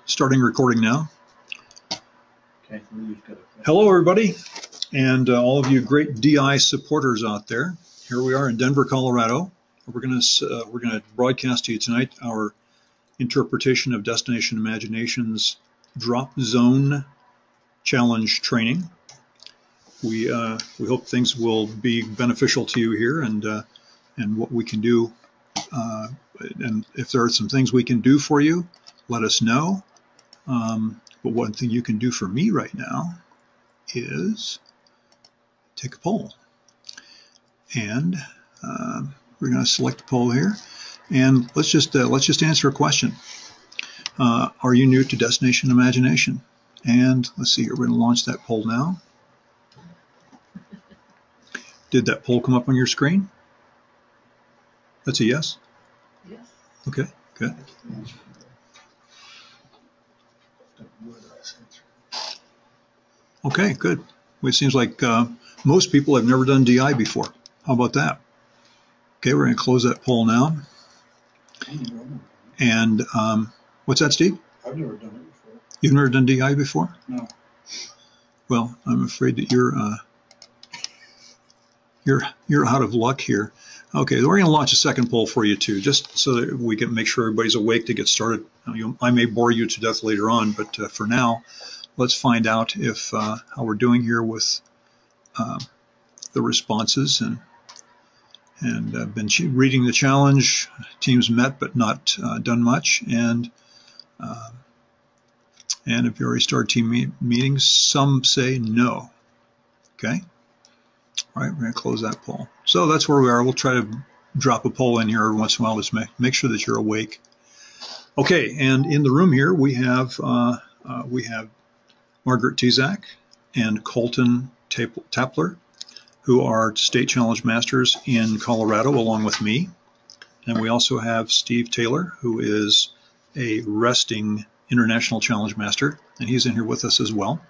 Starting recording now. Hello, everybody, and all of you great DI supporters out there. Here we are in Denver, Colorado. We're going to broadcast to you tonight our interpretation of Destination Imagination's Drop Zone Challenge training. We hope things will be beneficial to you here, and what we can do. And if there are some things we can do for you, let us know. But one thing you can do for me right now is take a poll. And we're going to select a poll here. And let's just answer a question. Are you new to Destination Imagination? And let's see here, we're going to launch that poll now. Did that poll come up on your screen? That's a yes? Yes. Okay, good. Okay, good. Well, it seems like most people have never done DI before. How about that? Okay, we're going to close that poll now. And what's that, Steve? I've never done it before. You've never done DI before? No. Well, I'm afraid that you're out of luck here. Okay, we're going to launch a second poll for you too, just so that we can make sure everybody's awake to get started. I may bore you to death later on, but for now, let's find out if how we're doing here with the responses. And I've been reading the challenge. Teams met but not done much, and if you already started team meetings, some say no. Okay. All right, we're going to close that poll. So that's where we are. We'll try to drop a poll in here every once in a while to make sure that you're awake. Okay, and in the room here we have Margaret Tezak and Colton Tapler, who are state challenge masters in Colorado along with me. And we also have Steve Taylor, who is a resting international challenge master, and he's in here with us as well.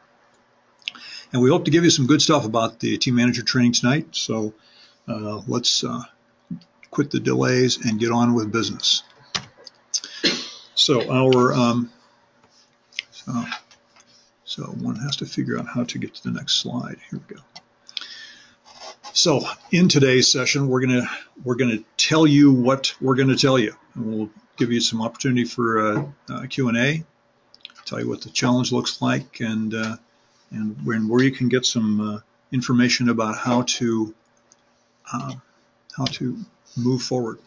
And we hope to give you some good stuff about the team manager training tonight. So let's quit the delays and get on with business. So so one has to figure out how to get to the next slide. Here we go. So in today's session, we're gonna tell you what we're gonna tell you, and we'll give you some opportunity for a Q&A, tell you what the challenge looks like, and where you can get some information about how to move forward.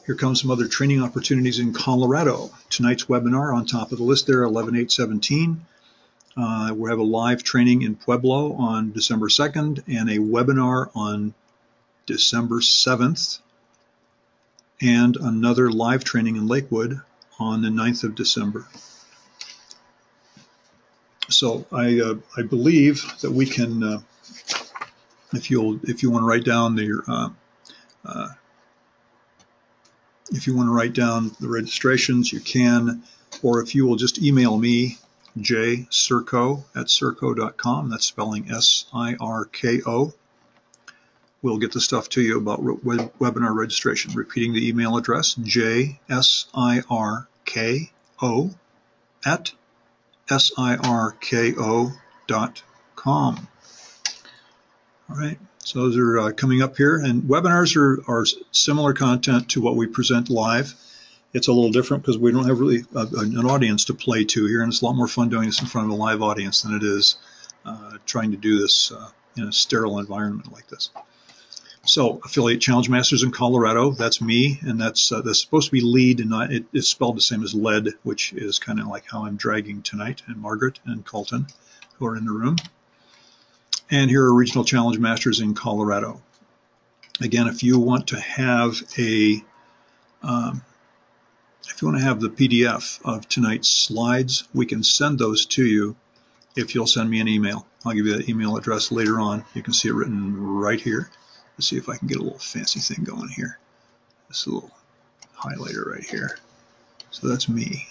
Here comes some other training opportunities in Colorado. Tonight's webinar on top of the list there, 11/8/17. We have a live training in Pueblo on December 2nd and a webinar on December 7th, and another live training in Lakewood on the 9th of December. So I believe that we can, if you want to write down the registrations, you can, or if you will just email me, jsirko@sirko.com. That's spelling SIRKO. We'll get the stuff to you about webinar registration. Repeating the email address, jsirko@sirko.com. All right, so those are coming up here, and webinars are similar content to what we present live. It's a little different because we don't have really an audience to play to here, and it's a lot more fun doing this in front of a live audience than it is trying to do this in a sterile environment like this. So, Affiliate Challenge Masters in Colorado, that's me, and that's supposed to be lead, and it's spelled the same as lead, which is kind of like how I'm dragging tonight, and Margaret and Colton, who are in the room. And here are Regional Challenge Masters in Colorado. Again, if you want to have the PDF of tonight's slides, we can send those to you if you'll send me an email. I'll give you that email address later on. You can see it written right here. Let's see if I can get a little fancy thing going here. This little highlighter right here. So that's me,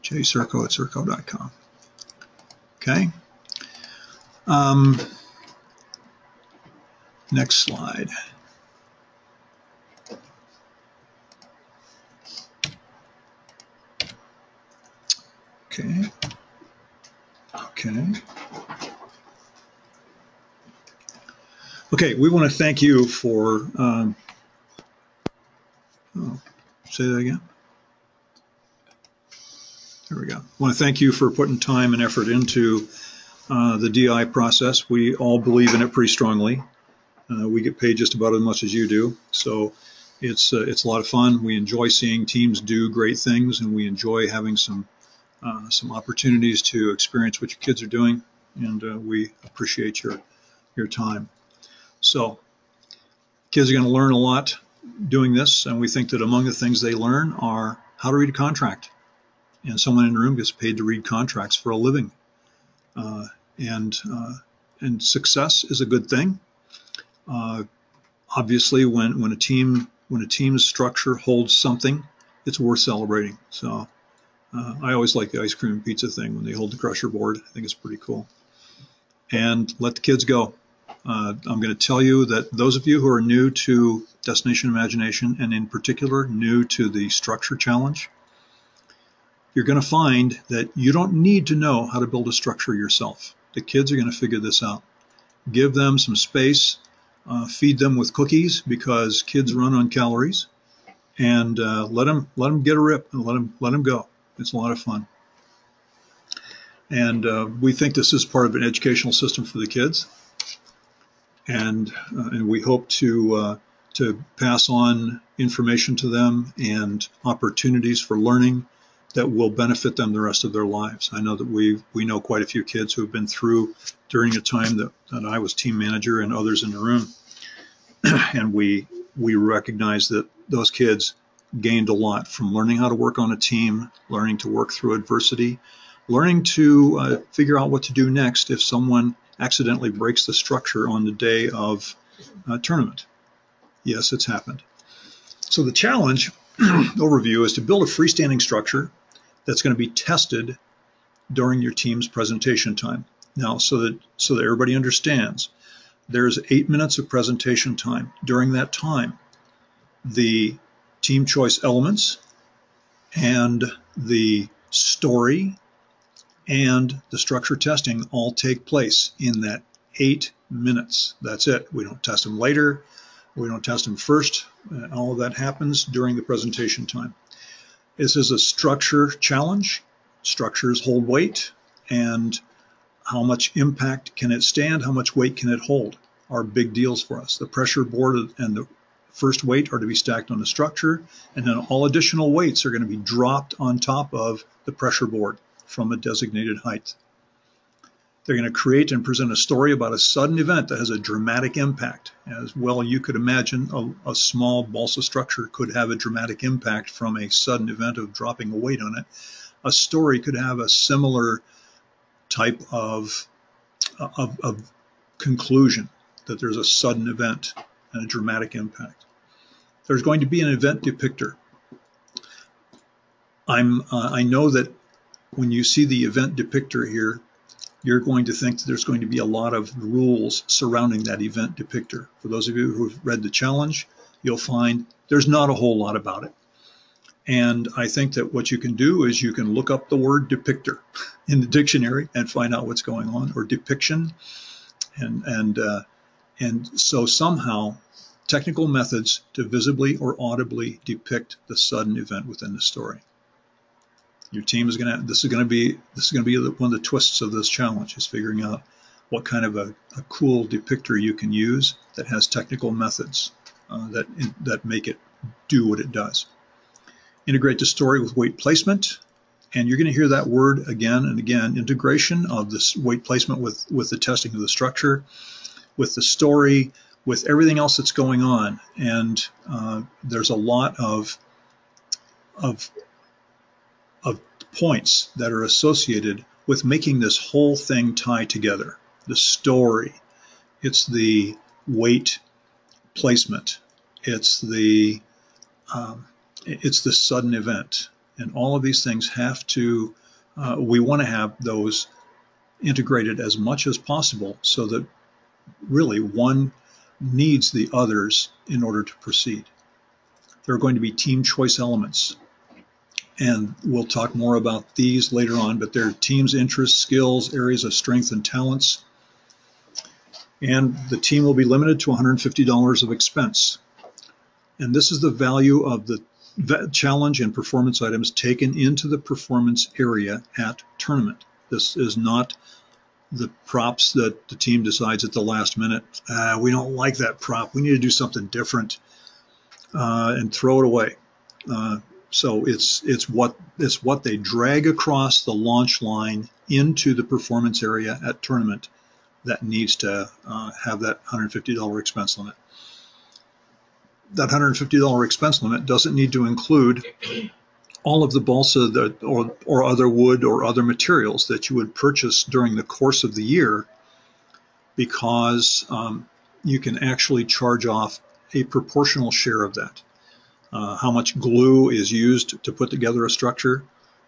jsirko@sirko.com. Okay. Next slide. Okay. Okay. Okay, we want to thank you for, say that again. There we go. I want to thank you for putting time and effort into the DI process. We all believe in it pretty strongly. We get paid just about as much as you do, so it's a lot of fun. We enjoy seeing teams do great things, and we enjoy having some opportunities to experience what your kids are doing, and we appreciate your time. So kids are going to learn a lot doing this, and we think that among the things they learn are how to read a contract. And someone in the room gets paid to read contracts for a living. And success is a good thing. Obviously, when a team's structure holds something, it's worth celebrating. So I always like the ice cream and pizza thing when they hold the crusher board. I think it's pretty cool. And let the kids go. I'm going to tell you that those of you who are new to Destination Imagination, and in particular new to the structure challenge, you're going to find that you don't need to know how to build a structure yourself. The kids are going to figure this out. Give them some space, feed them with cookies because kids run on calories, and let them get a rip and let them go. It's a lot of fun. And we think this is part of an educational system for the kids, and we hope to pass on information to them and opportunities for learning that will benefit them the rest of their lives. I know that we know quite a few kids who have been through during a time that I was team manager and others in the room, and we recognize that those kids gained a lot from learning how to work on a team, learning to work through adversity, learning to figure out what to do next if someone accidentally breaks the structure on the day of a tournament. Yes, it's happened. So the challenge overview is to build a freestanding structure that's going to be tested during your team's presentation time. Now, so that everybody understands, there's 8 minutes of presentation time. During that time, the team choice elements and the story and the structure testing all take place in that 8 minutes. That's it. We don't test them later. We don't test them first. All of that happens during the presentation time. This is a structure challenge. Structures hold weight, and how much impact can it stand? How much weight can it hold? Are big deals for us. The pressure board and the first weight are to be stacked on the structure, and then all additional weights are going to be dropped on top of the pressure board from a designated height. They're going to create and present a story about a sudden event that has a dramatic impact. As well, you could imagine a small balsa structure could have a dramatic impact from a sudden event of dropping a weight on it. A story could have a similar type of conclusion, that there's a sudden event and a dramatic impact. There's going to be an event depictor. I know that when you see the event depictor here, you're going to think that there's going to be a lot of rules surrounding that event depictor. For those of you who've read the challenge, you'll find there's not a whole lot about it. And I think that what you can do is you can look up the word depictor in the dictionary and find out what's going on, or depiction. And so somehow technical methods to visibly or audibly depict the sudden event within the story. Your team is this is going to be one of the twists of this challenge, is figuring out what kind of a cool depictor you can use that has technical methods that make it do what it does. Integrate the story with weight placement, and you're going to hear that word again and again. Integration of this weight placement with the testing of the structure, with the story, with everything else that's going on, and there's a lot of points that are associated with making this whole thing tie together. The story, it's the weight placement, it's the sudden event, and all of these things have to, we want to have those integrated as much as possible so that really one needs the others in order to proceed. There are going to be team choice elements. And we'll talk more about these later on, but they're team's interests, skills, areas of strength and talents. And the team will be limited to $150 of expense. And this is the value of the challenge and performance items taken into the performance area at tournament. This is not the props that the team decides at the last minute. We don't like that prop. We need to do something different, and throw it away. So it's what they drag across the launch line into the performance area at tournament that needs to have that $150 expense limit. That $150 expense limit doesn't need to include all of the balsa or other wood or other materials that you would purchase during the course of the year, because you can actually charge off a proportional share of that. How much glue is used to put together a structure,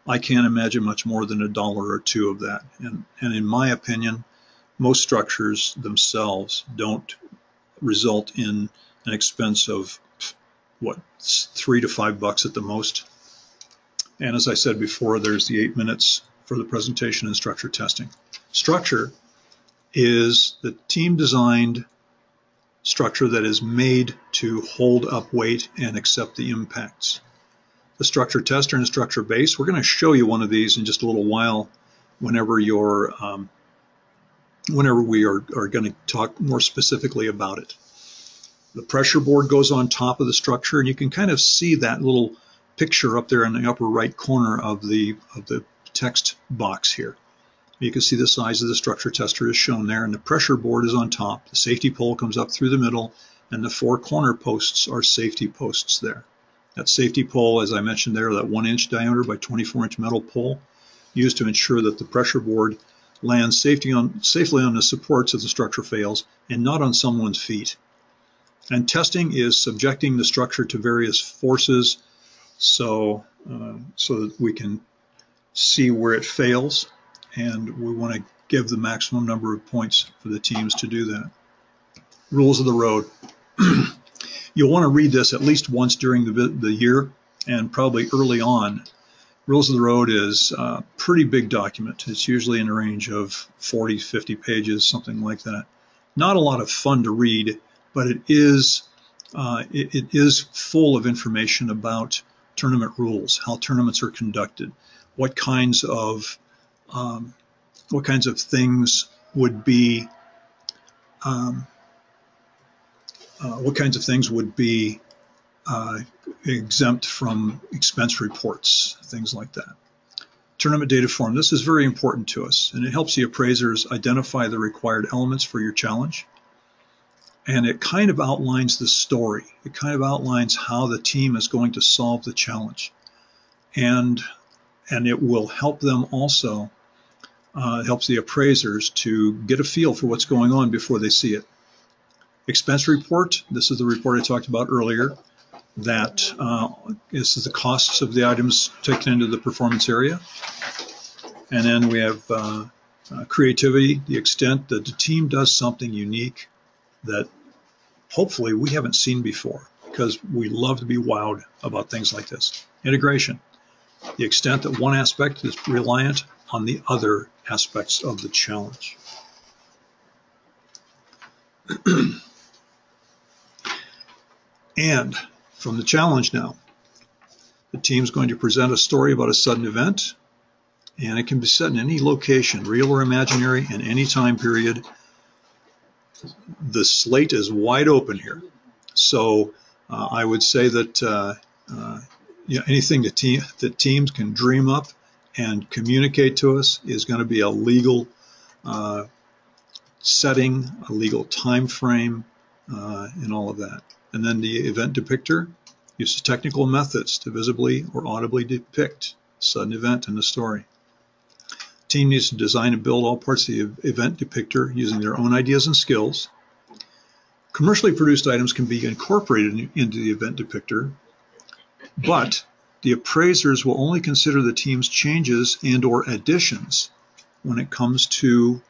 I can't imagine much more than $1 or $2 of that. And in my opinion, most structures themselves don't result in an expense of, what, $3 to $5 at the most. And as I said before, there's the 8 minutes for the presentation and structure testing. Structure is the team-designed structure that is made to hold up weight and accept the impacts. The structure tester and structure base, we're going to show you one of these in just a little while whenever we are going to talk more specifically about it. The pressure board goes on top of the structure, and you can kind of see that little picture up there in the upper right corner of the text box here. You can see the size of the structure tester is shown there, and the pressure board is on top. The safety pole comes up through the middle, and the 4 corner posts are safety posts there. That safety pole, as I mentioned there, that 1-inch diameter by 24-inch metal pole, used to ensure that the pressure board lands safely on the supports if the structure fails, and not on someone's feet. And testing is subjecting the structure to various forces so that we can see where it fails, and we want to give the maximum number of points for the teams to do that. Rules of the road. You'll want to read this at least once during the year, and probably early on. Rules of the road is a pretty big document. It's usually in the range of 40, 50 pages, something like that. Not a lot of fun to read, but it is full of information about tournament rules, how tournaments are conducted, what kinds of things would be exempt from expense reports, things like that. Tournament data form. This is very important to us, and it helps the appraisers identify the required elements for your challenge. And it kind of outlines the story. It kind of outlines how the team is going to solve the challenge. And it will help them also, helps the appraisers to get a feel for what's going on before they see it. Expense report. This is the report I talked about earlier. That is the costs of the items taken into the performance area. And then we have creativity, the extent that the team does something unique that hopefully we haven't seen before, because we love to be wowed about things like this. Integration, the extent that one aspect is reliant on the other aspects of the challenge. And from the challenge now, the team's going to present a story about a sudden event, and it can be set in any location, real or imaginary, in any time period. The slate is wide open here. So I would say that anything that teams can dream up and communicate to us is going to be a legal setting, a legal time frame, and all of that. And then the event depictor uses technical methods to visibly or audibly depict a sudden event in the story. The team needs to design and build all parts of the event depictor using their own ideas and skills. Commercially produced items can be incorporated into the event depictor, but the appraisers will only consider the team's changes and or additions when it comes to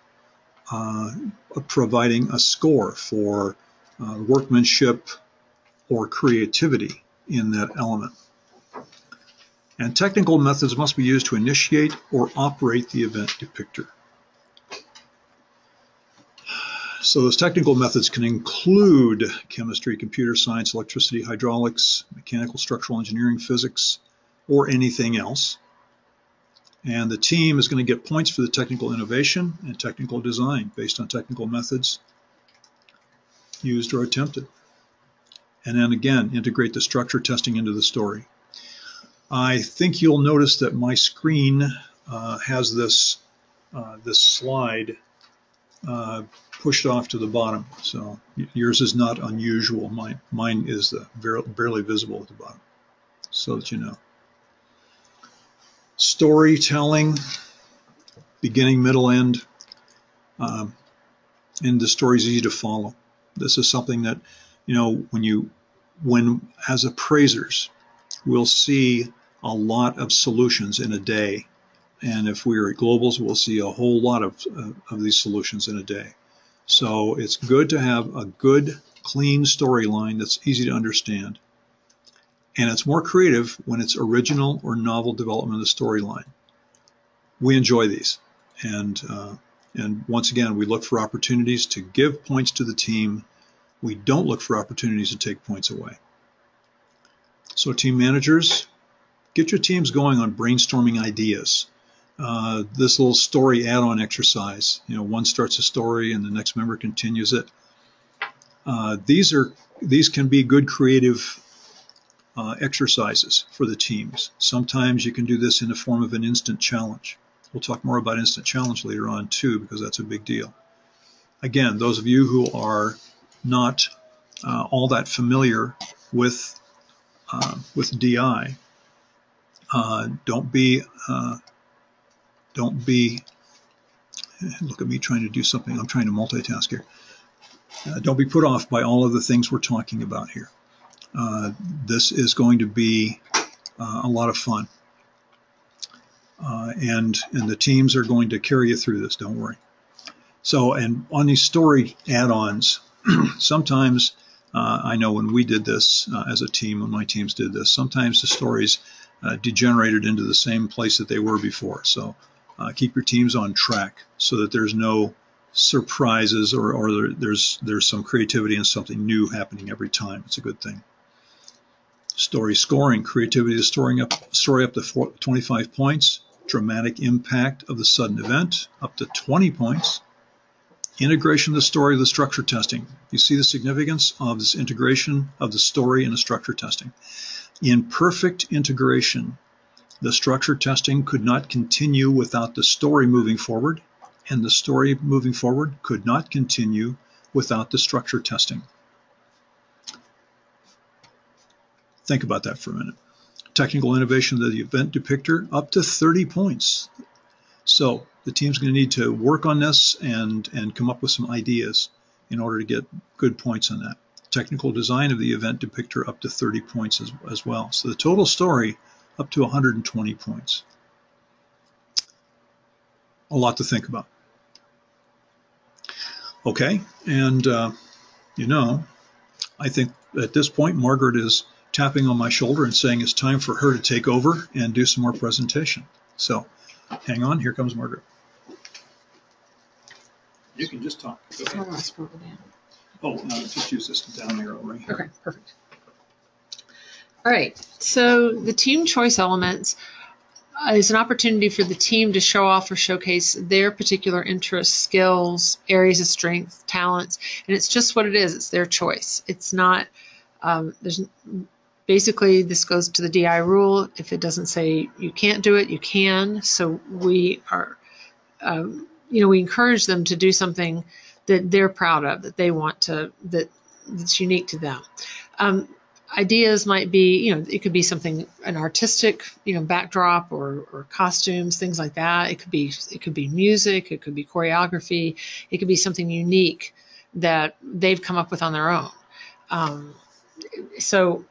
providing a score for workmanship or creativity in that element. And technical methods must be used to initiate or operate the event depictor. So those technical methods can include chemistry, computer science, electricity, hydraulics, mechanical, structural engineering, physics, or anything else. And the team is going to get points for the technical innovation and technical design based on technical methods used or attempted. And then again, integrate the structure testing into the story. I think you'll notice that my screen has this slide pushed off to the bottom. So yours is not unusual. Mine is barely visible at the bottom, so that you know. Storytelling, beginning, middle, end, and the story is easy to follow. This is something that, you know, when as appraisers, we'll see a lot of solutions in a day. And if we're at Globals, we'll see a whole lot of these solutions in a day. So it's good to have a good, clean storyline that's easy to understand. And it's more creative when it's original or novel development of the storyline. We enjoy these. And once again, we look for opportunities to give points to the team. We don't look for opportunities to take points away. So team managers, get your teams going on brainstorming ideas. This little story add-on exercise, you know, one starts a story and the next member continues it. These can be good creative exercises for the teams. Sometimes you can do this in the form of an instant challenge. We'll talk more about instant challenge later on too, because that's a big deal. Again, those of you who are not all that familiar with DI, don't be look at me trying to do something. I'm trying to multitask here. Don't be put off by all of the things we're talking about here. This is going to be a lot of fun, and the teams are going to carry you through this. Don't worry. So, and on these story add-ons, sometimes I know when we did this as a team, when my teams did this, sometimes the stories degenerated into the same place that they were before. So keep your teams on track so that there's no surprises or there's some creativity and something new happening every time. It's a good thing. Story scoring, creativity is story up to 25 points. Dramatic impact of the sudden event, up to 20 points. Integration of the story of the structure testing. You see the significance of this integration of the story and the structure testing. In perfect integration, the structure testing could not continue without the story moving forward, and the story moving forward could not continue without the structure testing. Think about that for a minute. Technical innovation of the event depictor, up to 30 points. So the team's going to need to work on this and come up with some ideas in order to get good points on that. Technical design of the event depictor, up to 30 points as well. So the total story, up to 120 points. A lot to think about. Okay, and you know, I think at this point Margaret is tapping on my shoulder and saying it's time for her to take over and do some more presentation. So hang on, here comes Margaret. You can just talk. Oh, no, just use this down arrow right here. Okay, perfect. All right, so the team choice elements is an opportunity for the team to show off or showcase their particular interests, skills, areas of strength, talents, and it's just what it is. It's their choice. It's not, basically this goes to the DI rule. If it doesn't say you can't do it, you can. So we are, we encourage them to do something that they're proud of, that they want to, that's unique to them. Ideas might be, it could be something, an artistic, backdrop or costumes, things like that. It could be music, it could be choreography, it could be something unique that they've come up with on their own. So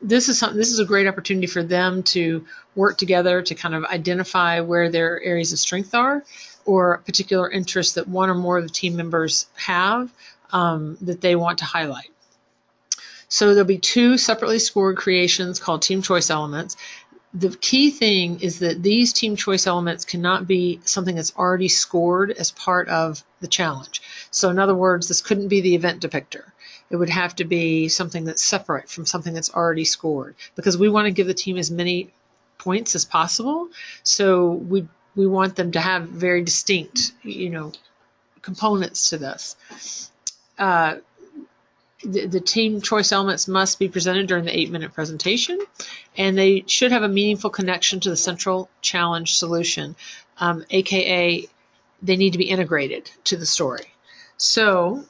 this is a great opportunity for them to work together to kind of identify where their areas of strength are, or particular interests that one or more of the team members have that they want to highlight. So there'll be two separately scored creations called team choice elements. the key thing is that these team choice elements cannot be something that's already scored as part of the challenge. So in other words, this couldn't be the event depictor. It would have to be something that's separate from something that's already scored, because we want to give the team as many points as possible. So we want them to have very distinct, components to this. The team choice elements must be presented during the 8-minute presentation, and they should have a meaningful connection to the central challenge solution, aka they need to be integrated to the story. So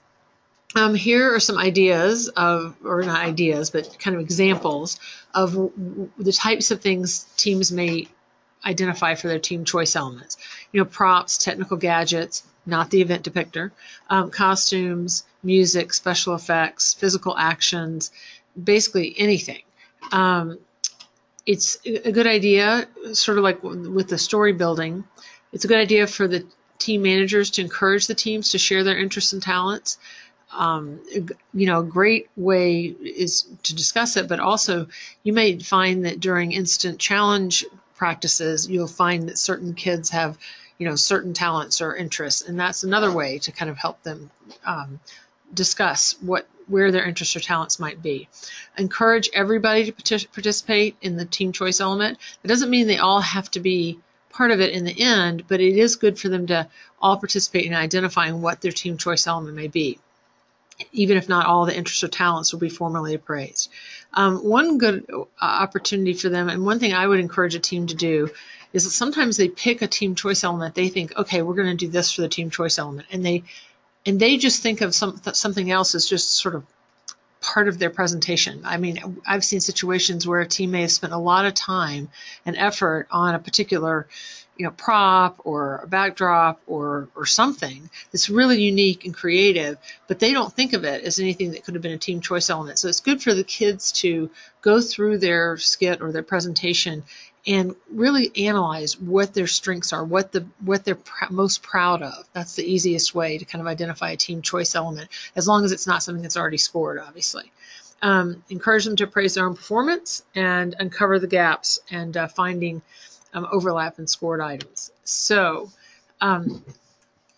here are some ideas or not ideas, but kind of examples of the types of things teams may identify for their team choice elements. Props, technical gadgets, not the event depictor, costumes, music, special effects, physical actions, basically anything. It's a good idea, sort of like with the story building, it's a good idea for the team managers to encourage the teams to share their interests and talents. A great way is to discuss it, but also you may find that during instant challenge practices, you'll find that certain kids have, certain talents or interests, and that's another way to kind of help them discuss where their interests or talents might be. Encourage everybody to participate in the team choice element. It doesn't mean they all have to be part of it in the end, but it is good for them to all participate in identifying what their team choice element may be, even if not all the interests or talents will be formally appraised. One good opportunity for them, and one thing I would encourage a team to do, is that sometimes they pick a team choice element. They think, okay, we're going to do this for the team choice element, and they just think of something else as just sort of part of their presentation. I mean, I've seen situations where a team may have spent a lot of time and effort on a particular prop or a backdrop or something that's really unique and creative, but they don't think of it as anything that could have been a team choice element. So it's good for the kids to go through their skit or their presentation and really analyze what their strengths are, what they're most proud of. That's the easiest way to kind of identify a team choice element, as long as it's not something that's already scored, obviously. Encourage them to praise their own performance and uncover the gaps and finding overlap in scored items. So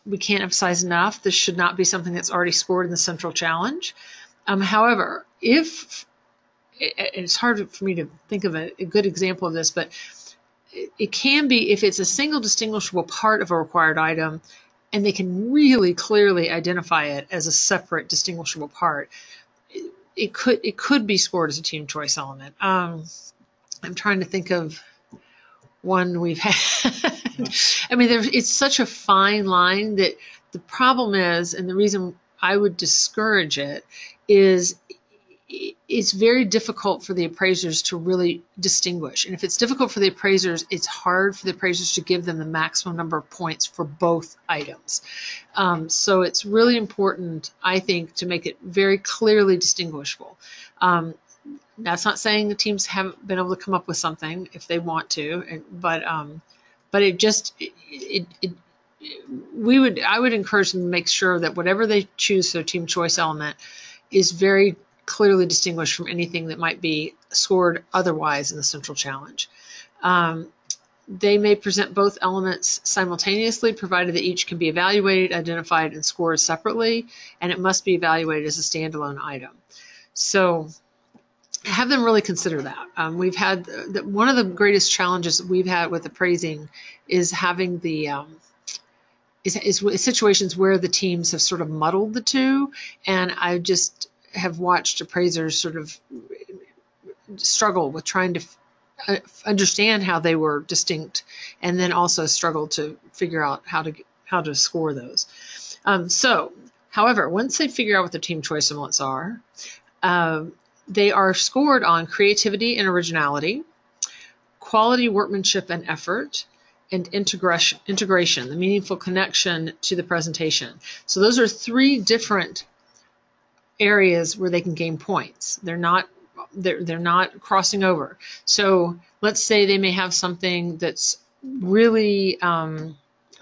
we can't emphasize enough, this should not be something that's already scored in the central challenge. However, it's hard for me to think of a good example of this, but it can be if it's a single distinguishable part of a required item and they can really clearly identify it as a separate distinguishable part, it could be scored as a team choice element. I'm trying to think of one we've had. I mean, it's such a fine line that the problem is, and the reason I would discourage it is it's very difficult for the appraisers to really distinguish. And if it's difficult for the appraisers, it's hard for the appraisers to give them the maximum number of points for both items. So it's really important, I think, to make it very clearly distinguishable. That's not saying the teams haven't been able to come up with something if they want to, but I would encourage them to make sure that whatever they choose for their team choice element is very clearly distinguished from anything that might be scored otherwise in the central challenge. They may present both elements simultaneously, provided that each can be evaluated, identified, and scored separately, and it must be evaluated as a standalone item. So have them really consider that. We've had one of the greatest challenges that we've had with appraising is having the is situations where the teams have sort of muddled the two, and I just have watched appraisers sort of struggle with trying to understand how they were distinct, and then also struggle to figure out how to score those. However, once they figure out what their team choice elements are, they are scored on creativity and originality, quality workmanship and effort, and integration, the meaningful connection to the presentation. So those are three different areas where they can gain points. They're not crossing over. So let's say they may have something that's really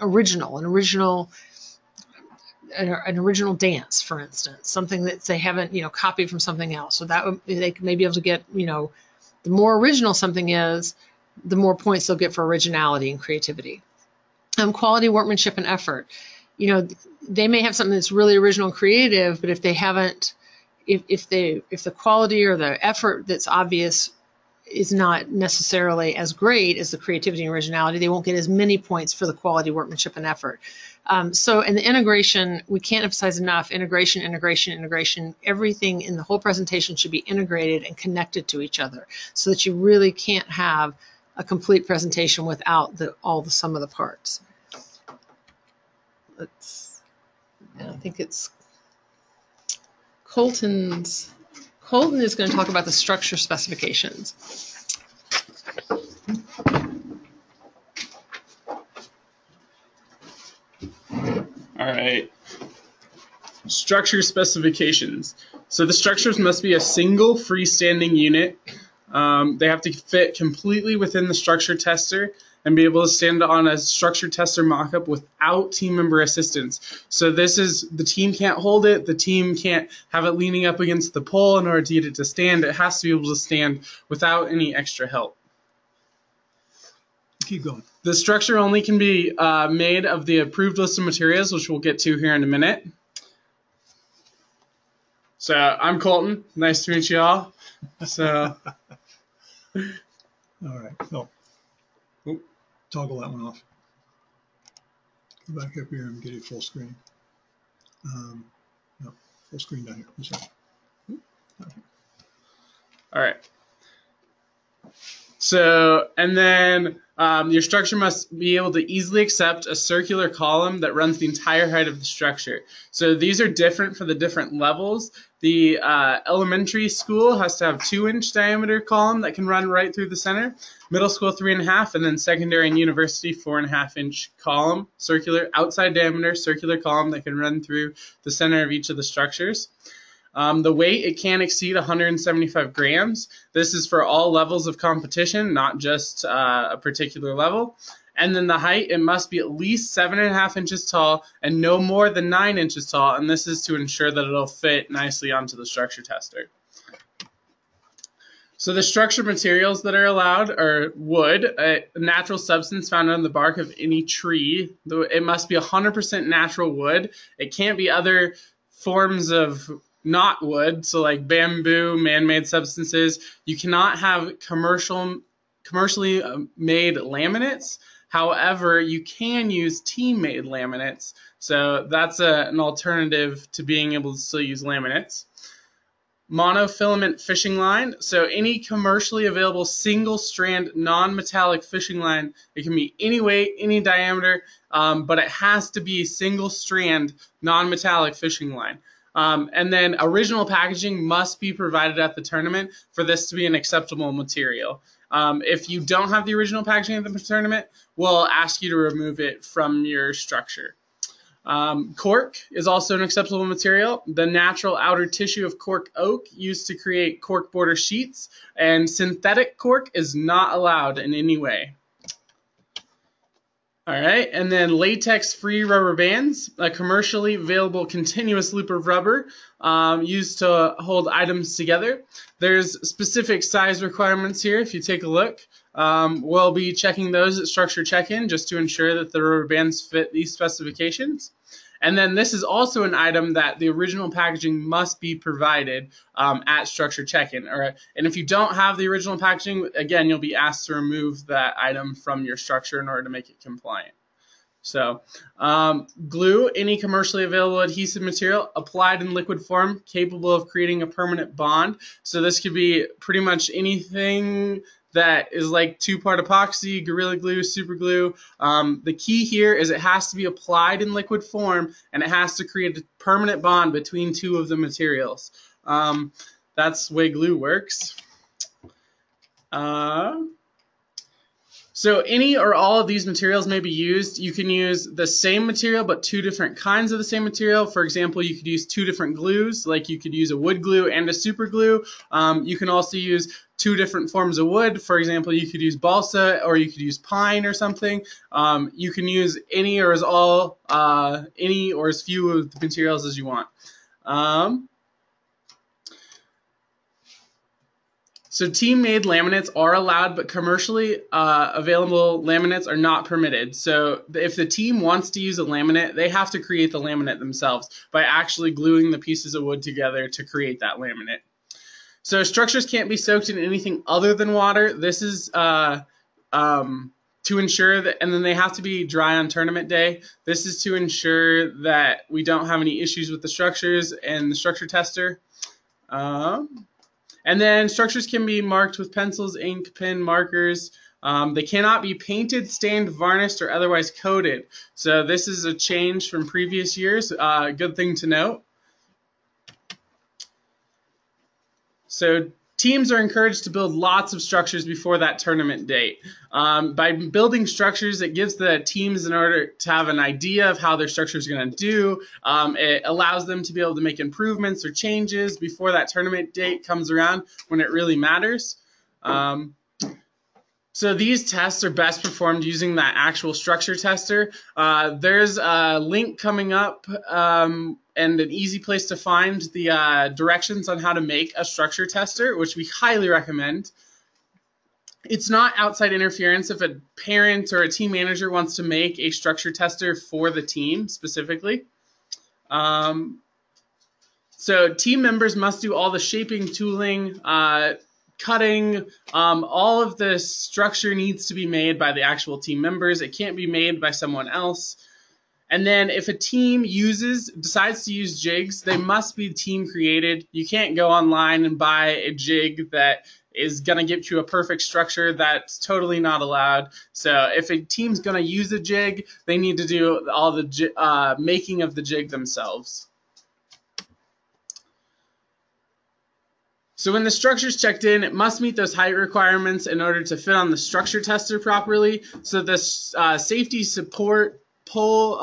original, an original dance, for instance, something that they haven't copied from something else. So that they may be able to get the more original something is, the more points they'll get for originality and creativity. Quality, workmanship, and effort. You know, they may have something that's really original and creative, but if they haven't, if the quality or the effort that's obvious is not necessarily as great as the creativity and originality, they won't get as many points for the quality, workmanship, and effort. So in the integration, we can't emphasize enough integration, integration, integration. Everything in the whole presentation should be integrated and connected to each other so that you really can't have a complete presentation without all the sum of the parts. I think it's Colton is going to talk about the structure specifications. All right. Structure specifications. So the structures must be a single freestanding unit. They have to fit completely within the structure tester and be able to stand on a structure tester mockup without team member assistance. So this is, the team can't hold it, the team can't have it leaning up against the pole in order to get it to stand. It has to be able to stand without any extra help. Keep going. The structure only can be made of the approved list of materials, which we'll get to here in a minute. So I'm Colton. Nice to meet you all. So, all right. Oh. Toggle that one off. Go back up here and get it full screen. No, full screen down here. I'm sorry. All right. So, and then your structure must be able to easily accept a circular column that runs the entire height of the structure. So these are different for the different levels. The elementary school has to have 2-inch diameter column that can run right through the center. Middle school 3.5, and then secondary and university 4.5-inch column, circular, outside diameter, circular column that can run through the center of each of the structures. The weight, it can't exceed 175 grams. This is for all levels of competition, not just a particular level. And then the height, it must be at least 7.5 inches tall and no more than 9 inches tall. And this is to ensure that it'll fit nicely onto the structure tester. So the structure materials that are allowed are wood, a natural substance found on the bark of any tree. It must be 100% natural wood. It can't be other forms of not wood, so like bamboo, man-made substances. You cannot have commercially made laminates. However, you can use team-made laminates. So that's an alternative to being able to still use laminates. Monofilament fishing line. So any commercially available single-strand non-metallic fishing line, it can be any weight, any diameter, but it has to be single-strand non-metallic fishing line. And then original packaging must be provided at the tournament for this to be an acceptable material. If you don't have the original packaging at the tournament, we'll ask you to remove it from your structure. Cork is also an acceptable material. The natural outer tissue of cork oak used to create cork border sheets, and synthetic cork is not allowed in any way. All right, and then latex-free rubber bands, a commercially available continuous loop of rubber used to hold items together. There's specific size requirements here if you take a look. We'll be checking those at Structure Check-In just to ensure that the rubber bands fit these specifications. And then this is also an item that the original packaging must be provided at Structure Check-In. And if you don't have the original packaging, again, you'll be asked to remove that item from your structure in order to make it compliant. So glue, any commercially available adhesive material applied in liquid form capable of creating a permanent bond. So this could be pretty much anything that is like 2-part epoxy, Gorilla Glue, super glue. The key here is it has to be applied in liquid form and it has to create a permanent bond between two of the materials. That's the way glue works. So any or all of these materials may be used. You can use the same material but 2 different kinds of the same material. For example, you could use 2 different glues, like you could use a wood glue and a super glue. You can also use 2 different forms of wood. For example, you could use balsa or you could use pine or something. You can use any or as all, any or as few of the materials as you want. So team-made laminates are allowed, but commercially available laminates are not permitted. So if the team wants to use a laminate, they have to create the laminate themselves by actually gluing the pieces of wood together to create that laminate. So structures can't be soaked in anything other than water. This is to ensure that, and then they have to be dry on tournament day. This is to ensure that we don't have any issues with the structures and the structure tester. And then structures can be marked with pencils, ink, pen, markers. They cannot be painted, stained, varnished, or otherwise coated. So this is a change from previous years. Good thing to note. So teams are encouraged to build lots of structures before that tournament date. By building structures, it gives the teams in order to have an idea of how their structure is going to do. It allows them to be able to make improvements or changes before that tournament date comes around when it really matters. So these tests are best performed using that actual structure tester. There's a link coming up and an easy place to find the directions on how to make a structure tester, which we highly recommend. It's not outside interference if a parent or a team manager wants to make a structure tester for the team specifically. So team members must do all the shaping, tooling, cutting, all of the structure needs to be made by the actual team members. It can't be made by someone else. And then if a team decides to use jigs, they must be team created. You can't go online and buy a jig that is going to give you a perfect structure. That's totally not allowed. So if a team's going to use a jig, they need to do all the making of the jig themselves. So when the structure is checked in, it must meet those height requirements in order to fit on the structure tester properly. So the safety support pole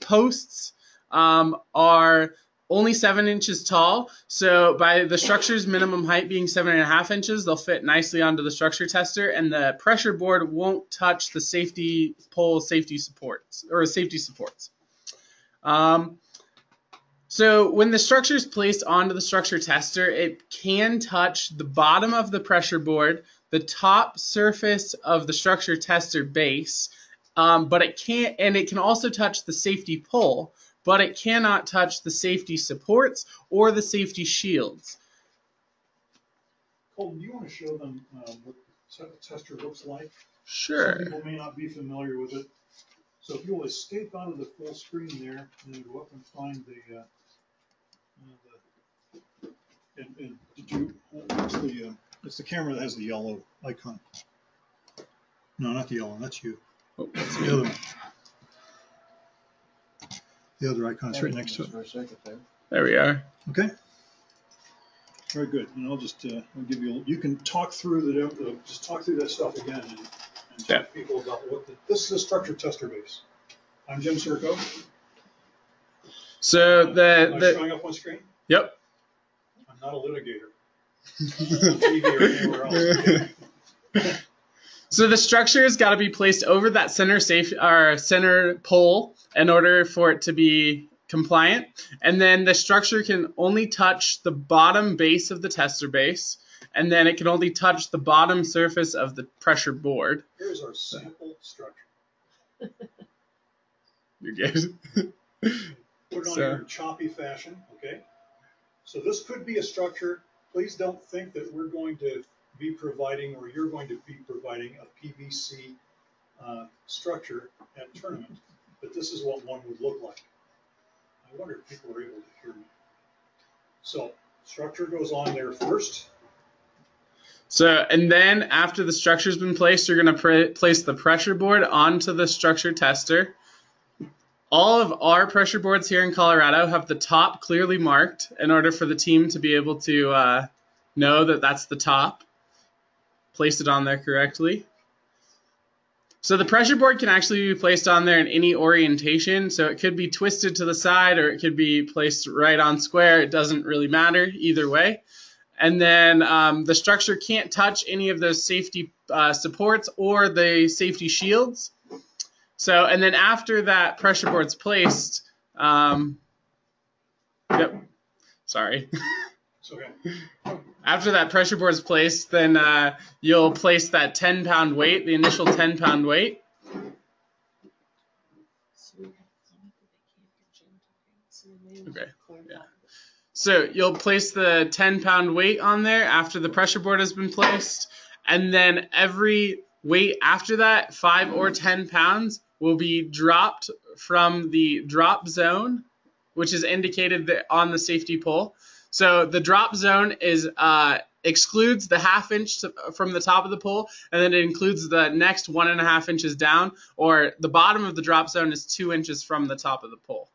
posts are only 7 inches tall. So by the structure's minimum height being 7.5 inches, they'll fit nicely onto the structure tester, and the pressure board won't touch the safety pole safety supports. So when the structure is placed onto the structure tester, it can touch the bottom of the pressure board, the top surface of the structure tester base, but it can't, and it can also touch the safety pole, but it cannot touch the safety supports or the safety shields. Colton, do you want to show them what the tester looks like? Sure. Some people may not be familiar with it. So if you'll escape out of the full screen there, and then go up and find it's the camera that has the yellow icon. No, not the yellow one, that's you. Oh, that's the other one. The other icon is right next to it. There we are. Okay. Very good. And I'll just I'll give you. You can talk through just talk through that stuff again and tell people about what this is a structure tester base. I'm Jim Circo. So am I showing up on screen? Yep. I'm not a litigator. TV or anywhere else. So the structure has got to be placed over that center pole in order for it to be compliant. And then the structure can only touch the bottom base of the tester base, and then it can only touch the bottom surface of the pressure board. Here's our sample structure. You're good. Put it on here in choppy fashion, okay? So this could be a structure. Please don't think that we're going to be providing, or you're going to be providing, a PVC structure at tournament, but this is what one would look like. I wonder if people are able to hear me. So structure goes on there first. So, and then after the structure's been placed, you're going to place the pressure board onto the structure tester. All of our pressure boards here in Colorado have the top clearly marked in order for the team to be able to know that that's the top. Place it on there correctly. So the pressure board can actually be placed on there in any orientation. So it could be twisted to the side, or it could be placed right on square. It doesn't really matter either way. And then the structure can't touch any of those safety supports or the safety shields. So, and then after that pressure board's placed, yep, sorry. Okay. After that pressure board is placed, then you'll place that 10-pound weight, the initial 10-pound weight. Okay. Yeah. So you'll place the 10-pound weight on there after the pressure board has been placed, and then every weight after that, 5 or 10 pounds, will be dropped from the drop zone, which is indicated on the safety pole. So the drop zone is excludes the 1/2 inch from the top of the pole, and then it includes the next 1.5 inches down, or the bottom of the drop zone is 2 inches from the top of the pole.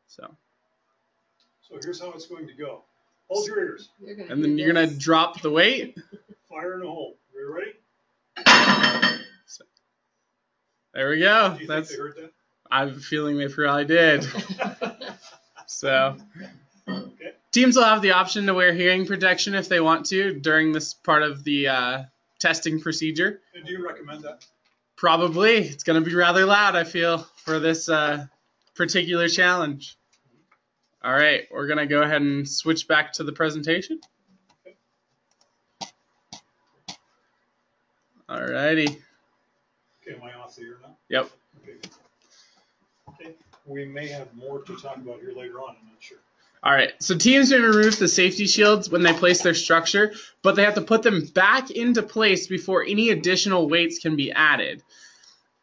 So here's how it's going to go. Hold your ears. And then you're going to drop the weight. Fire in the hole. You ready? So, there we go. Do you think they heard that? I have a feeling they probably did. So Okay. teams will have the option to wear hearing protection if they want to during this part of the testing procedure. And do you recommend that? Probably. It's going to be rather loud, I feel, for this particular challenge. All right, we're going to go ahead and switch back to the presentation. All righty. Okay, am I off the air now? Yep. Okay. We may have more to talk about here later on, I'm not sure. All right, so teams may remove the safety shields when they place their structure, but they have to put them back into place before any additional weights can be added.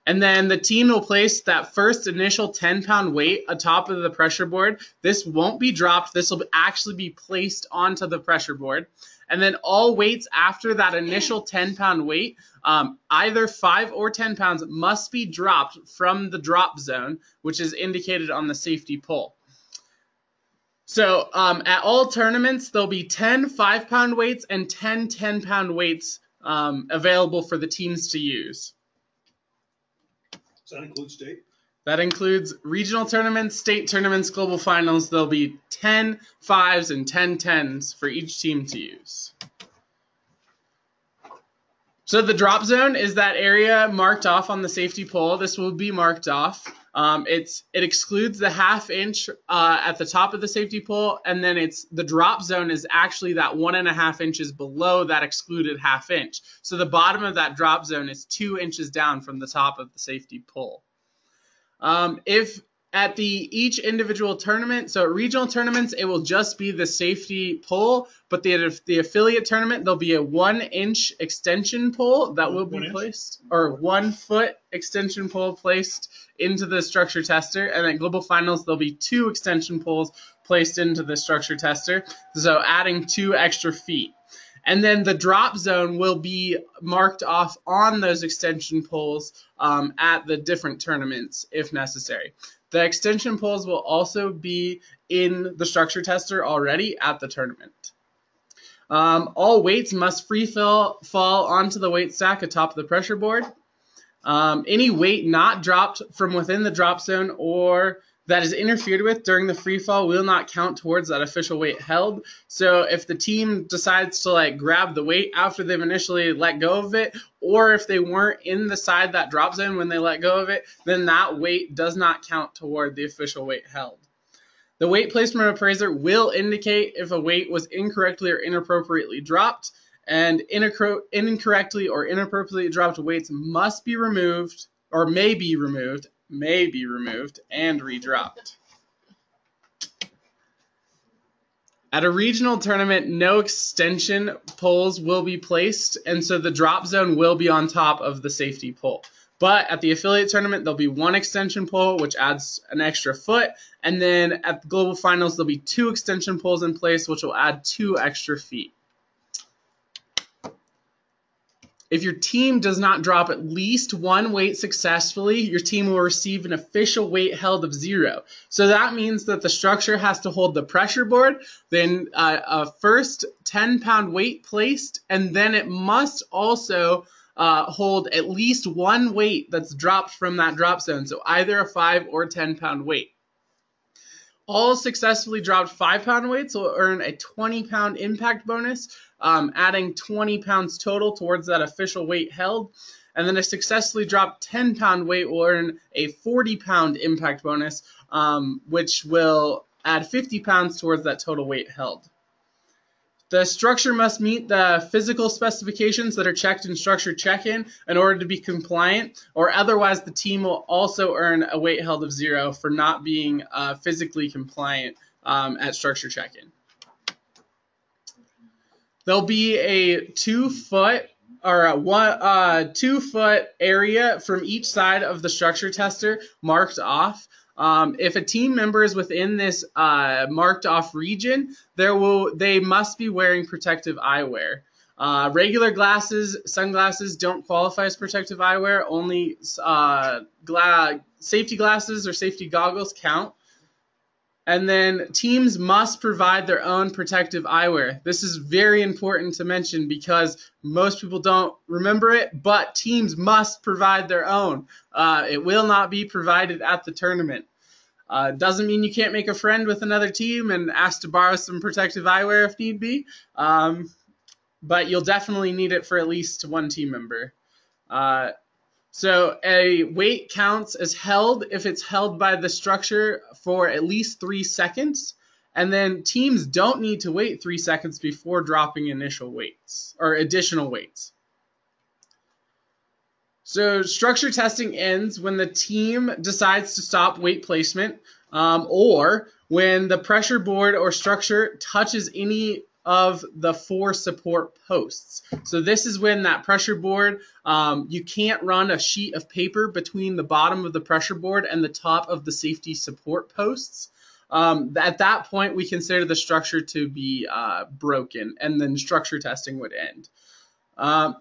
And then the team will place that first initial 10-pound weight atop of the pressure board. This won't be dropped. This will actually be placed onto the pressure board. And then all weights after that initial 10-pound weight, either 5 or 10 pounds, must be dropped from the drop zone, which is indicated on the safety pole. So at all tournaments, there'll be 10 5-pound weights and 10 10-pound weights available for the teams to use. Does that include state? That includes regional tournaments, state tournaments, global finals. There'll be 10 5s and 10 10s for each team to use. So the drop zone is that area marked off on the safety pole. This will be marked off. It excludes the 1/2 inch at the top of the safety pole, and then the drop zone is actually that 1.5 inches below that excluded 1/2 inch. So the bottom of that drop zone is 2 inches down from the top of the safety pole. If at each individual tournament, so at regional tournaments, it will just be the safety pole, but the affiliate tournament, there'll be a 1-inch extension pole that will be placed, or 1 foot extension pole placed into the structure tester, and at global finals, there'll be 2 extension poles placed into the structure tester, so adding 2 extra feet. And then the drop zone will be marked off on those extension poles at the different tournaments if necessary. The extension poles will also be in the structure tester already at the tournament. All weights must free fall onto the weight stack atop of the pressure board. Any weight not dropped from within the drop zone or that is interfered with during the free fall will not count towards that official weight held. So if the team decides to grab the weight after they've initially let go of it, or if they weren't inside that drop zone when they let go of it, then that weight does not count toward the official weight held. The weight placement appraiser will indicate if a weight was incorrectly or inappropriately dropped, and incorrectly or inappropriately dropped weights must be removed, or may be removed, and redropped. At a regional tournament, no extension poles will be placed, and so the drop zone will be on top of the safety pole. But at the affiliate tournament, there'll be 1 extension pole, which adds an extra foot, and then at the global finals, there'll be 2 extension poles in place, which will add 2 extra feet. If your team does not drop at least 1 weight successfully, your team will receive an official weight held of 0. So that means that the structure has to hold the pressure board, then a first 10-pound weight placed, and then it must also hold at least 1 weight that's dropped from that drop zone, so either a 5 or 10-pound weight. All successfully dropped 5-pound weights will earn a 20-pound impact bonus, adding 20 pounds total towards that official weight held. And then a successfully dropped 10-pound weight will earn a 40-pound impact bonus, which will add 50 pounds towards that total weight held. The structure must meet the physical specifications that are checked in structure check-in order to be compliant, or otherwise the team will also earn a weight held of 0 for not being physically compliant at structure check-in. There'll be a 2-foot or a 2-foot area from each side of the structure tester marked off. If a team member is within this marked off region, they must be wearing protective eyewear. Regular glasses, sunglasses don't qualify as protective eyewear. Only safety glasses or safety goggles count. And then teams must provide their own protective eyewear. This is very important to mention because most people don't remember it, but teams must provide their own. It will not be provided at the tournament. Doesn't mean you can't make a friend with another team and ask to borrow some protective eyewear if need be, but you'll definitely need it for at least one team member. So a weight counts as held if it's held by the structure for at least 3 seconds, and then teams don't need to wait 3 seconds before dropping initial weights or additional weights. So structure testing ends when the team decides to stop weight placement or when the pressure board or structure touches any of the 4 support posts. So this is when that pressure board, you can't run a sheet of paper between the bottom of the pressure board and the top of the safety support posts. At that point, we consider the structure to be broken, and then structure testing would end.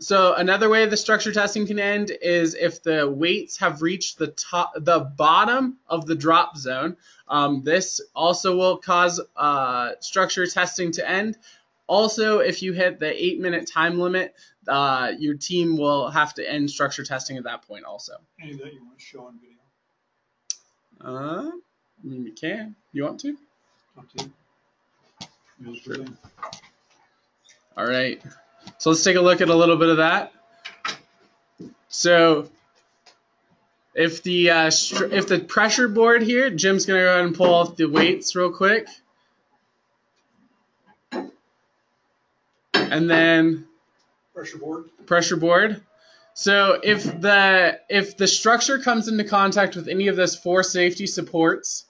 So another way the structure testing can end is if the weights have reached the bottom of the drop zone. This also will cause structure testing to end. Also, if you hit the 8-minute time limit, your team will have to end structure testing at that point also. Any that you want to show on video? I mean, you can. You want to? Up to you. Sure. All right. So let's take a look at a little bit of that. So if the pressure board here, Jim's going to go ahead and pull off the weights real quick. And then pressure board. So if the structure comes into contact with any of those 4 safety supports,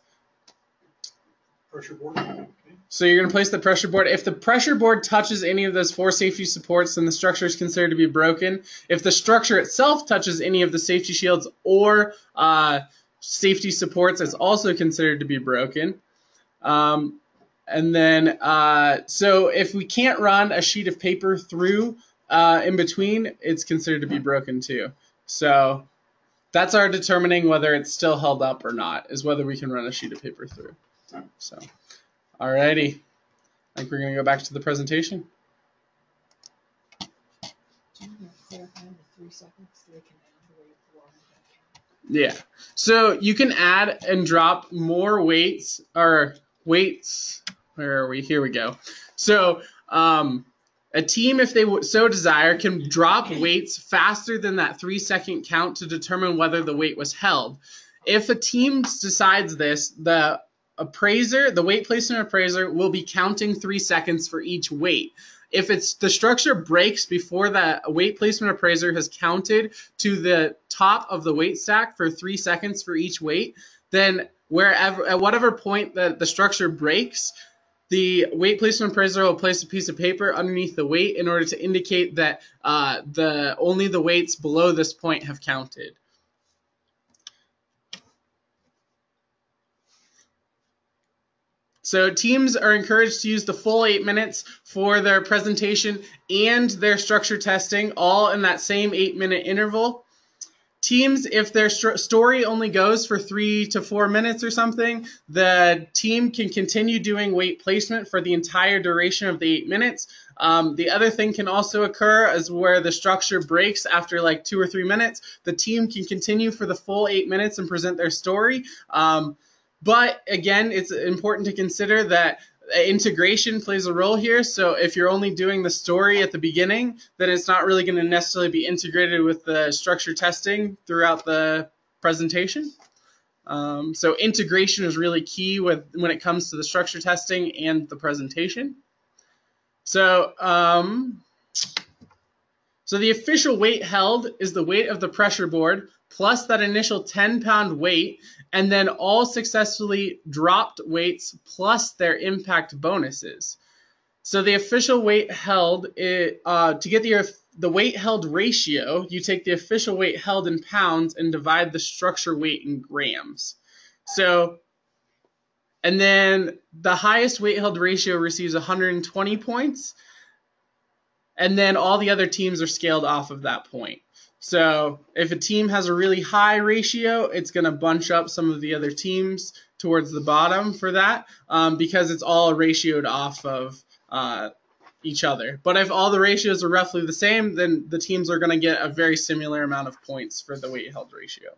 pressure board. Okay. So you're going to place the pressure board. If the pressure board touches any of those 4 safety supports, then the structure is considered to be broken. If the structure itself touches any of the safety shields or safety supports, it's also considered to be broken. And then, so if we can't run a sheet of paper through in between, it's considered to be broken too. So that's our determining whether it's still held up or not, is whether we can run a sheet of paper through. So, alrighty. I think we're going to go back to the presentation. Yeah. So you can add and drop more weights or weights. Where are we? Here we go. So a team, if they so desire, can drop weights faster than that 3-second count to determine whether the weight was held. If a team decides this, the weight placement appraiser will be counting 3 seconds for each weight. If the structure breaks before the weight placement appraiser has counted to the top of the weight stack for 3 seconds for each weight, then at whatever point the structure breaks, the weight placement appraiser will place a piece of paper underneath the weight in order to indicate that only the weights below this point have counted. So teams are encouraged to use the full 8 minutes for their presentation and their structure testing, all in that same 8-minute interval. Teams, if their story only goes for 3 to 4 minutes or something, the team can continue doing weight placement for the entire duration of the 8 minutes. The other thing can also occur is where the structure breaks after like 2 or 3 minutes. The team can continue for the full 8 minutes and present their story. But again, it's important to consider that integration plays a role here. So if you're only doing the story at the beginning, then it's not really going to necessarily be integrated with the structure testing throughout the presentation. So integration is really key when it comes to the structure testing and the presentation. So, so the official weight held is the weight of the pressure board plus that initial 10-pound weight, and then all successfully dropped weights plus their impact bonuses. So the official weight held, to get the weight held ratio, you take the official weight held in pounds and divide the structure weight in grams. So, and then the highest weight held ratio receives 120 points, and then all the other teams are scaled off of that point. So if a team has a really high ratio, it's going to bunch up some of the other teams towards the bottom for that, because it's all ratioed off of each other. But if all the ratios are roughly the same, then the teams are going to get a very similar amount of points for the weight held ratio.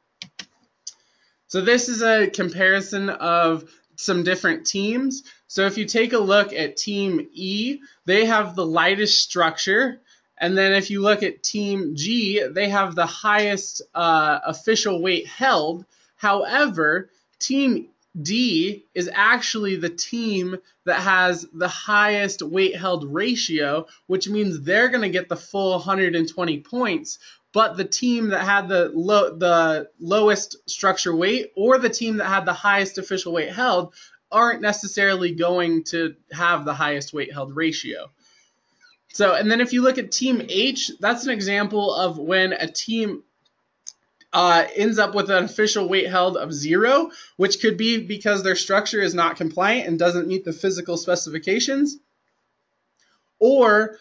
So this is a comparison of some different teams. So if you take a look at Team E, they have the lightest structure. And then if you look at Team G, they have the highest official weight held. However, Team D is actually the team that has the highest weight held ratio, which means they're going to get the full 120 points. But the team that had the lowest structure weight, or the team that had the highest official weight held, aren't necessarily going to have the highest weight held ratio. So, and then if you look at Team H, that's an example of when a team ends up with an official weight held of 0, which could be because their structure is not compliant and doesn't meet the physical specifications, or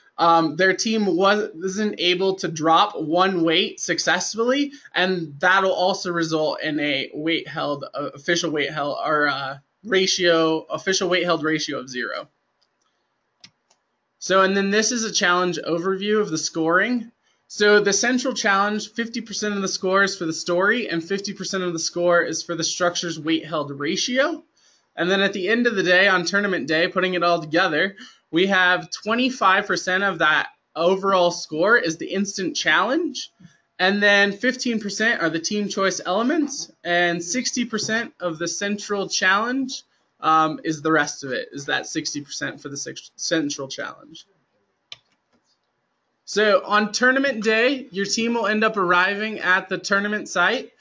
their team wasn't able to drop one weight successfully, and that'll also result in a weight held, official weight held, or official weight held ratio of 0. So, and then this is a challenge overview of the scoring. So the central challenge, 50% of the score is for the story, and 50% of the score is for the structure's weight held ratio. And then at the end of the day, on tournament day, putting it all together, we have 25% of that overall score is the instant challenge, and then 15% are the team choice elements, and 60% of the central challenge is the rest of it, is that 60% for the central challenge. So on tournament day, your team will end up arriving at the tournament site.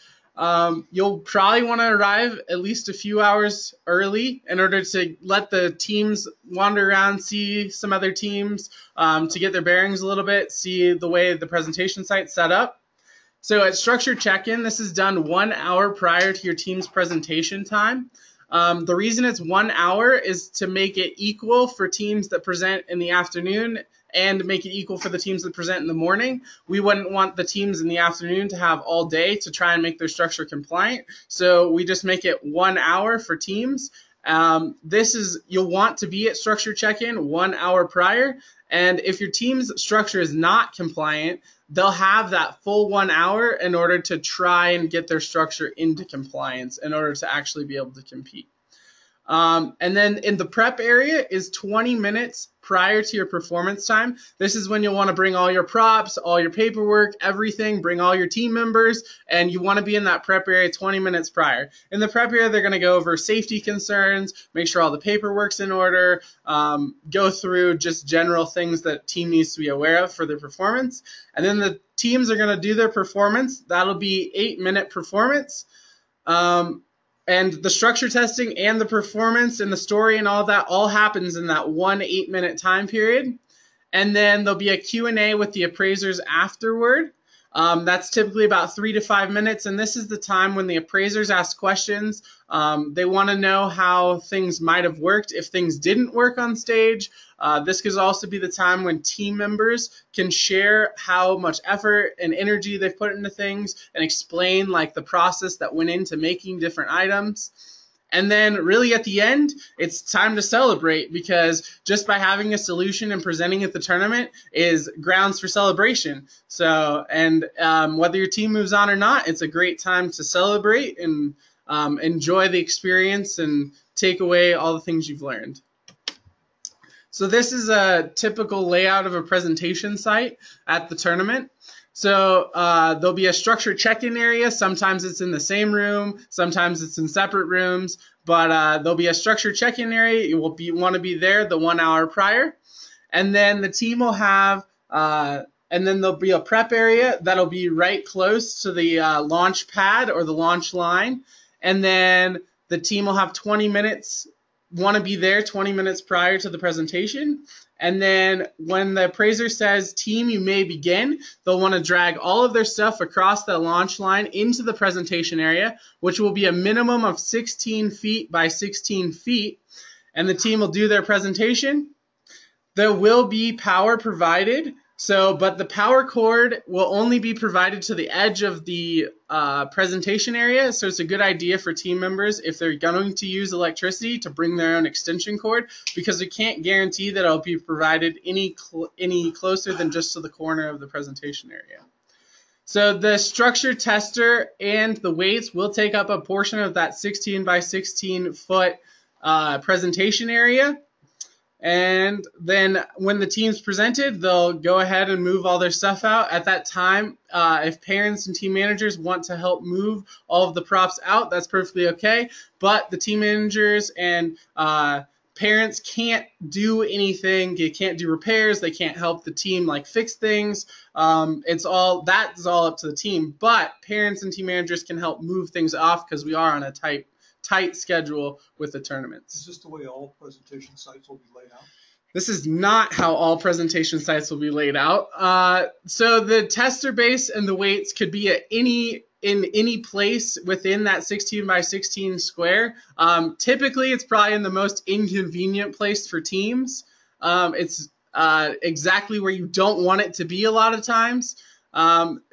You'll probably want to arrive at least a few hours early in order to let the teams wander around, see some other teams, to get their bearings a little bit, see the way the presentation site's set up. So at structure check-in, this is done 1 hour prior to your team's presentation time. The reason it's 1 hour is to make it equal for teams that present in the afternoon and make it equal for the teams that present in the morning. We wouldn't want the teams in the afternoon to have all day to try and make their structure compliant. So we just make it 1 hour for teams. You'll want to be at structure check-in 1 hour prior. And if your team's structure is not compliant, they'll have that full 1 hour in order to try and get their structure into compliance in order to actually be able to compete. And then in the prep area is 20 minutes prior to your performance time. This is when you'll want to bring all your props, all your paperwork, everything, bring all your team members, and you want to be in that prep area 20 minutes prior. In the prep area, they're going to go over safety concerns, make sure all the paperwork's in order, go through just general things that team needs to be aware of for their performance. And then the teams are going to do their performance. That'll be 8-minute performance. And the structure testing and the performance and the story and all that all happens in that 1 8-minute time period. And then there'll be a Q&A with the appraisers afterward. That's typically about 3 to 5 minutes, and this is the time when the appraisers ask questions. They want to know how things might have worked if things didn't work on stage. This could also be the time when team members can share how much effort and energy they've put into things and explain like the process that went into making different items. And then really at the end, it's time to celebrate, because just by having a solution and presenting at the tournament is grounds for celebration. So, and whether your team moves on or not, it's a great time to celebrate and enjoy the experience and take away all the things you've learned. So this is a typical layout of a presentation site at the tournament. So there'll be a structured check-in area. Sometimes it's in the same room, sometimes it's in separate rooms, but there'll be a structured check-in area. You will want to be there the 1 hour prior. And then the team will have, and then there'll be a prep area that'll be right close to the launch pad or the launch line. And then the team will have 20 minutes, want to be there 20 minutes prior to the presentation. And then when the appraiser says, team, you may begin, they'll want to drag all of their stuff across the launch line into the presentation area, which will be a minimum of 16 feet by 16 feet. And the team will do their presentation. There will be power provided. But the power cord will only be provided to the edge of the presentation area. So it's a good idea for team members, if they're going to use electricity, to bring their own extension cord, because we can't guarantee that it'll be provided any closer than just to the corner of the presentation area. So the structure tester and the weights will take up a portion of that 16 by 16 foot presentation area. And then when the team's presented, they'll go ahead and move all their stuff out. At that time, if parents and team managers want to help move all of the props out, that's perfectly okay. But the team managers and parents can't do anything. They can't do repairs. They can't help the team fix things. That's all up to the team. But parents and team managers can help move things off, because we are on a tight schedule with the tournaments. Is this the way all presentation sites will be laid out? This is not how all presentation sites will be laid out. So the tester base and the weights could be at in any place within that 16 by 16 square. Typically, it's probably in the most inconvenient place for teams. It's exactly where you don't want it to be a lot of times.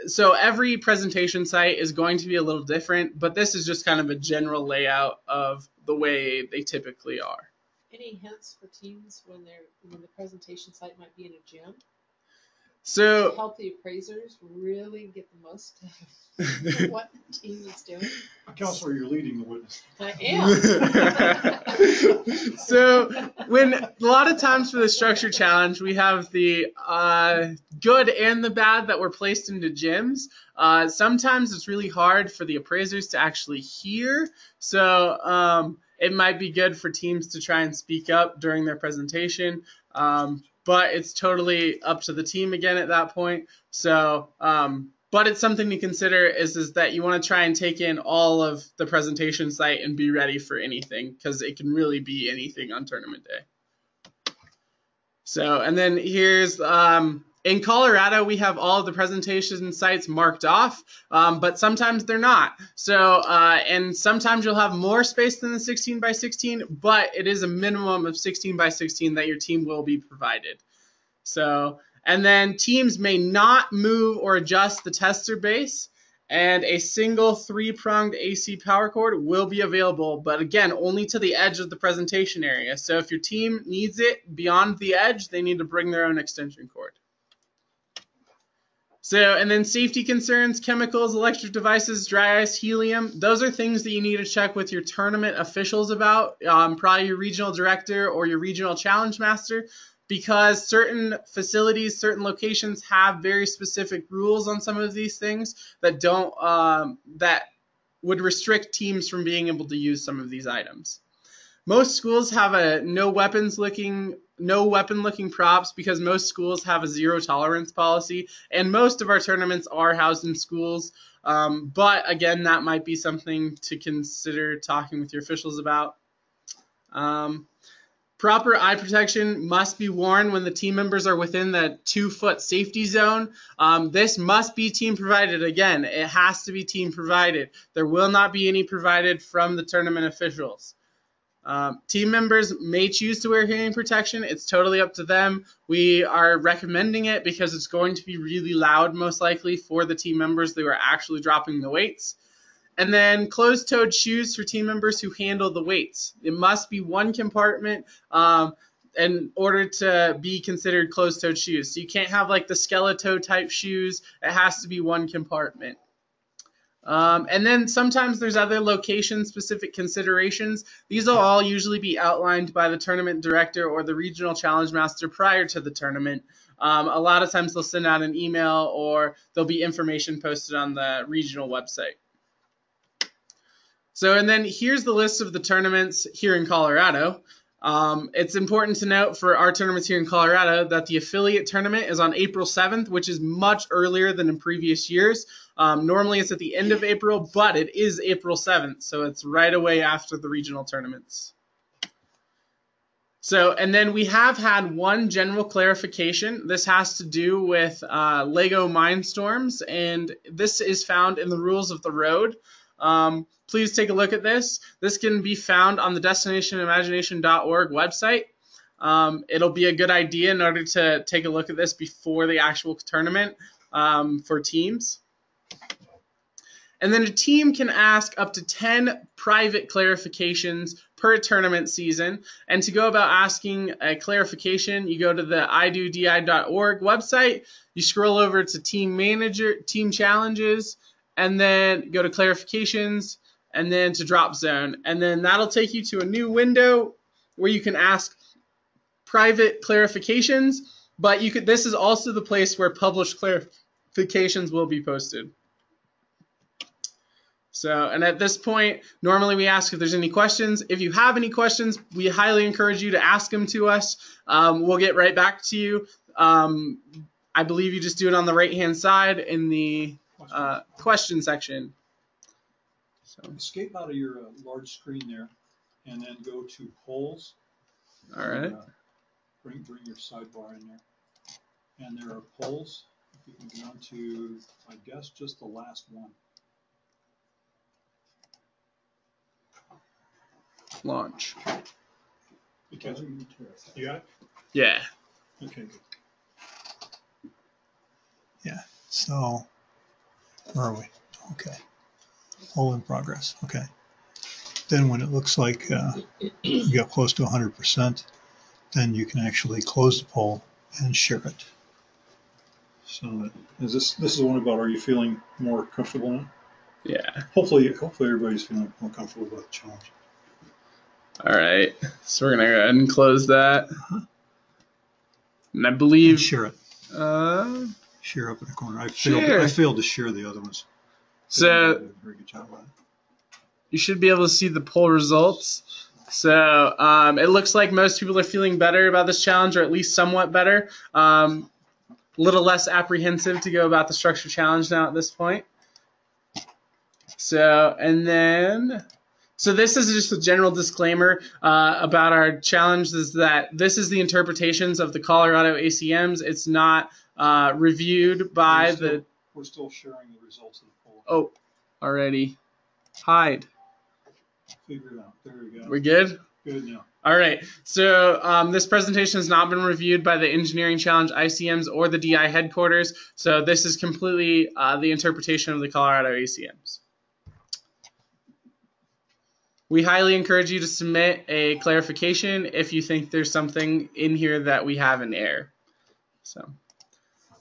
So every presentation site is going to be a little different, but this is just kind of a general layout of the way they typically are. Any hints for teams when the presentation site might be in a gym? So to help the appraisers really get the most out of what the team is doing. Counselor, you're leading the witness. I am. So a lot of times for the structure challenge, we have the good and the bad that were placed into gyms. Sometimes it's really hard for the appraisers to actually hear. So it might be good for teams to try and speak up during their presentation. But it's totally up to the team again at that point. So, but it's something to consider is that you want to try and take in all of the presentation site and be ready for anything, because it can really be anything on tournament day. So, and then here's, in Colorado, we have all of the presentation sites marked off, but sometimes they're not. So, and sometimes you'll have more space than the 16 by 16, but it is a minimum of 16 by 16 that your team will be provided. So, and then teams may not move or adjust the tester base, and a single 3-pronged AC power cord will be available, but again, only to the edge of the presentation area. So if your team needs it beyond the edge, they need to bring their own extension cord. So, and then safety concerns, chemicals, electric devices, dry ice, helium, those are things that you need to check with your tournament officials about, probably your regional director or your regional challenge master, because certain facilities, certain locations have very specific rules on some of these things that that would restrict teams from being able to use some of these items. Most schools have a no weapon looking props, because most schools have a zero tolerance policy, and most of our tournaments are housed in schools. But again, that might be something to consider talking with your officials about. Proper eye protection must be worn when the team members are within the 2-foot safety zone. This must be team provided. Again, it has to be team provided. There will not be any provided from the tournament officials. Team members may choose to wear hearing protection. It's totally up to them. We are recommending it because it's going to be really loud, most likely, for the team members that are actually dropping the weights. And then closed-toed shoes for team members who handle the weights. It must be one compartment in order to be considered closed-toed shoes. So you can't have like the skeleton type shoes. It has to be one compartment. And then sometimes there's other location-specific considerations. These will all usually be outlined by the tournament director or the regional challenge master prior to the tournament. A lot of times they'll send out an email, or there'll be information posted on the regional website. So, and then here's the list of the tournaments here in Colorado. It's important to note for our tournaments here in Colorado that the affiliate tournament is on April 7th, which is much earlier than in previous years. Normally it's at the end of April, but it is April 7th, so it's right away after the regional tournaments. So, and then we have had one general clarification. This has to do with LEGO Mindstorms, and this is found in the rules of the road. Please take a look at this. This can be found on the destinationimagination.org website. It'll be a good idea in order to take a look at this before the actual tournament for teams. And then a team can ask up to 10 private clarifications per tournament season. And to go about asking a clarification, you go to the idodi.org website, you scroll over to Team Manager, Team Challenges, and then go to Clarifications, and then to Drop Zone. And then that'll take you to a new window where you can ask private clarifications, but you could. This is also the place where published clarifications will be posted. So, and at this point, normally we ask if there's any questions. If you have any questions, we highly encourage you to ask them to us. We'll get right back to you. I believe you just do it on the right-hand side in the question section. So Escape out of your large screen there, and then go to polls. All right. And, bring your sidebar in there, and there are polls. If you can get on to, I guess, just the last one. Launch. Because you got it? Yeah. Okay, good. Yeah, so where are we? Okay. All in progress. Okay. Then when it looks like you got close to 100%, then you can actually close the poll and share it. So is this is the one about, are you feeling more comfortable now? Yeah. Hopefully everybody's feeling more comfortable about the challenge. All right. So we're gonna go ahead and close that. And I believe And share it. Share up in the corner. I failed to share the other ones. So very good job on it. You should be able to see the poll results. So it looks like most people are feeling better about this challenge, or at least somewhat better. A little less apprehensive to go about the structure challenge now at this point. So, and then, so this is just a general disclaimer about our challenge, is that this is the interpretations of the Colorado ACMs. It's not reviewed by We're still sharing the results of the poll. Oh, already. Hide. Figure it out. There we go. We're good? Good now. All right. So this presentation has not been reviewed by the Engineering Challenge ICMs or the DI headquarters. So this is completely the interpretation of the Colorado ACMs. We highly encourage you to submit a clarification if you think there's something in here that we have in error. So,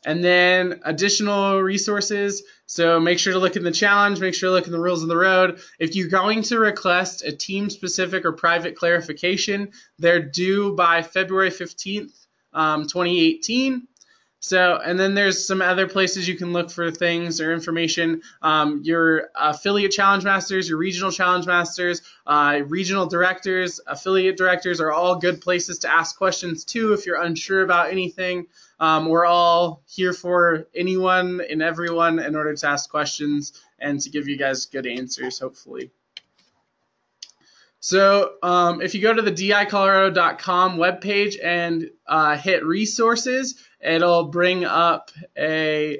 and then additional resources. So make sure to look in the challenge, make sure to look in the rules of the road. If you're going to request a team-specific or private clarification, they're due by February 15th, 2018. So, and then there's some other places you can look for things or information. Your affiliate challenge masters, your regional challenge masters, regional directors, affiliate directors are all good places to ask questions too if you're unsure about anything. We're all here for anyone and everyone in order to ask questions and to give you guys good answers, hopefully. So if you go to the dicolorado.com webpage and hit resources, it'll bring up a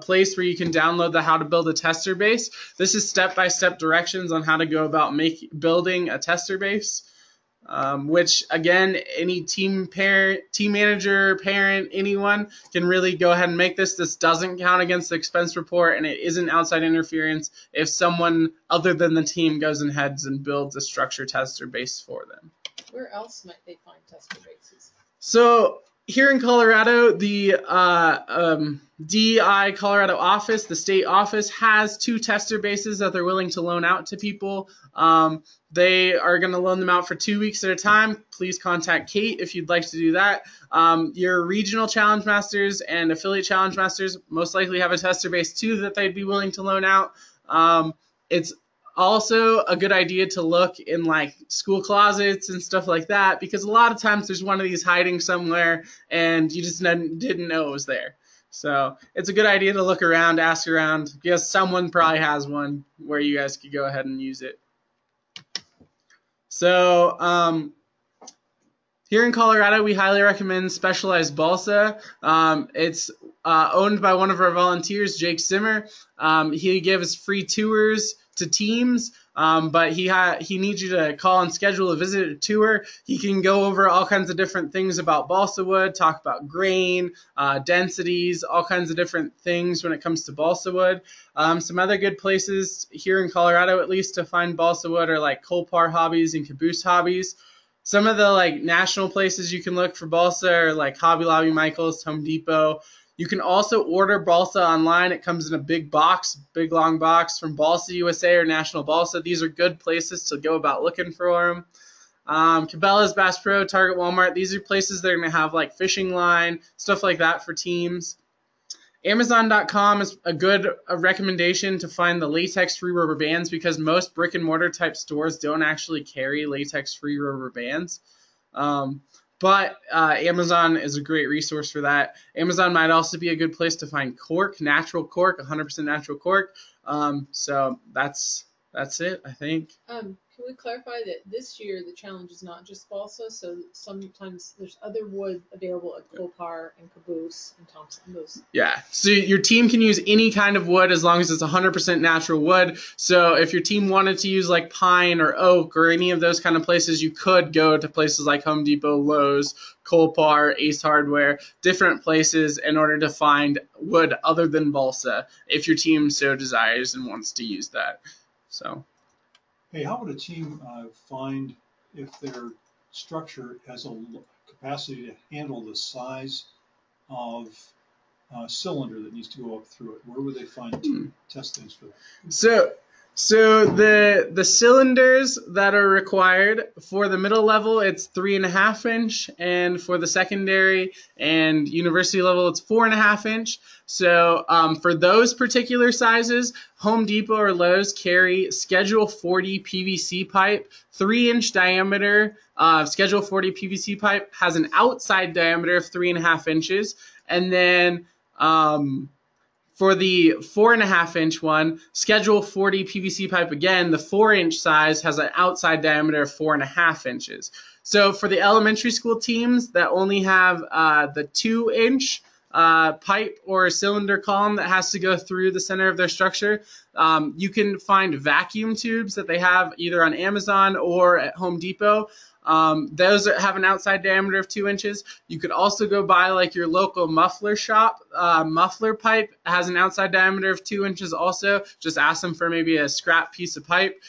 place where you can download the How to Build a Tester Base. This is step-by-step directions on how to go about building a tester base. Which again, any team manager, parent, anyone can really go ahead and make this. This doesn't count against the expense report, and it isn't outside interference if someone other than the team goes ahead and builds a structure tester base for them. Where else might they find tester bases? So here in Colorado, the DEI Colorado office, the state office, has 2 tester bases that they're willing to loan out to people. They are going to loan them out for 2 weeks at a time. Please contact Kate if you'd like to do that. Your regional challenge masters and affiliate challenge masters most likely have a tester base too that they'd be willing to loan out. It's Also a good idea to look in like school closets and stuff like that, because a lot of times there's one of these hiding somewhere and you just didn't know it was there. So it's a good idea to look around, ask around, because someone probably has one where you guys could go ahead and use it. So here in Colorado, we highly recommend Specialized Balsa. It's owned by one of our volunteers, Jake Zimmer. He gives free tours to teams, but he needs you to call and schedule a visit or tour. He can go over all kinds of different things about balsa wood, talk about grain, densities, all kinds of different things when it comes to balsa wood. Some other good places here in Colorado, at least, to find balsa wood are like Colpar Hobbies and Caboose Hobbies. Some of the like national places you can look for balsa are like Hobby Lobby, Michaels, Home Depot. You can also order balsa online. It comes in a big box, big long box from Balsa USA or National Balsa. These are good places to go about looking for them. Cabela's, Bass Pro, Target, Walmart. These are places that are going to have like fishing line, stuff like that for teams. Amazon.com is a good recommendation to find the latex-free rubber bands, because most brick and mortar type stores don't actually carry latex-free rubber bands. But Amazon is a great resource for that. Amazon might also be a good place to find cork, natural cork, 100% natural cork. So that's it, I think. Can we clarify that this year the challenge is not just balsa? So sometimes there's other wood available at Colpar and Caboose and Thompson. Yeah. So your team can use any kind of wood as long as it's 100% natural wood. So if your team wanted to use like pine or oak or any of those kind of places, you could go to places like Home Depot, Lowe's, Colpar, Ace Hardware, different places in order to find wood other than balsa if your team so desires and wants to use that. So. Hey, how would a team find if their structure has a capacity to handle the size of a cylinder that needs to go up through it? Where would they find test things for that? So the cylinders that are required for the middle level, it's 3.5 inch, and for the secondary and university level, it's 4.5 inch. So for those particular sizes, Home Depot or Lowe's carry Schedule 40 PVC pipe, 3-inch diameter. Schedule 40 PVC pipe has an outside diameter of 3.5 inches, and then for the 4.5 inch one, Schedule 40 PVC pipe again, the 4-inch size has an outside diameter of 4.5 inches. So for the elementary school teams that only have the 2-inch pipe or cylinder column that has to go through the center of their structure, you can find vacuum tubes that they have either on Amazon or at Home Depot. Those have an outside diameter of 2 inches. You could also go buy like your local muffler shop. Muffler pipe has an outside diameter of 2 inches also. Just ask them for maybe a scrap piece of pipe.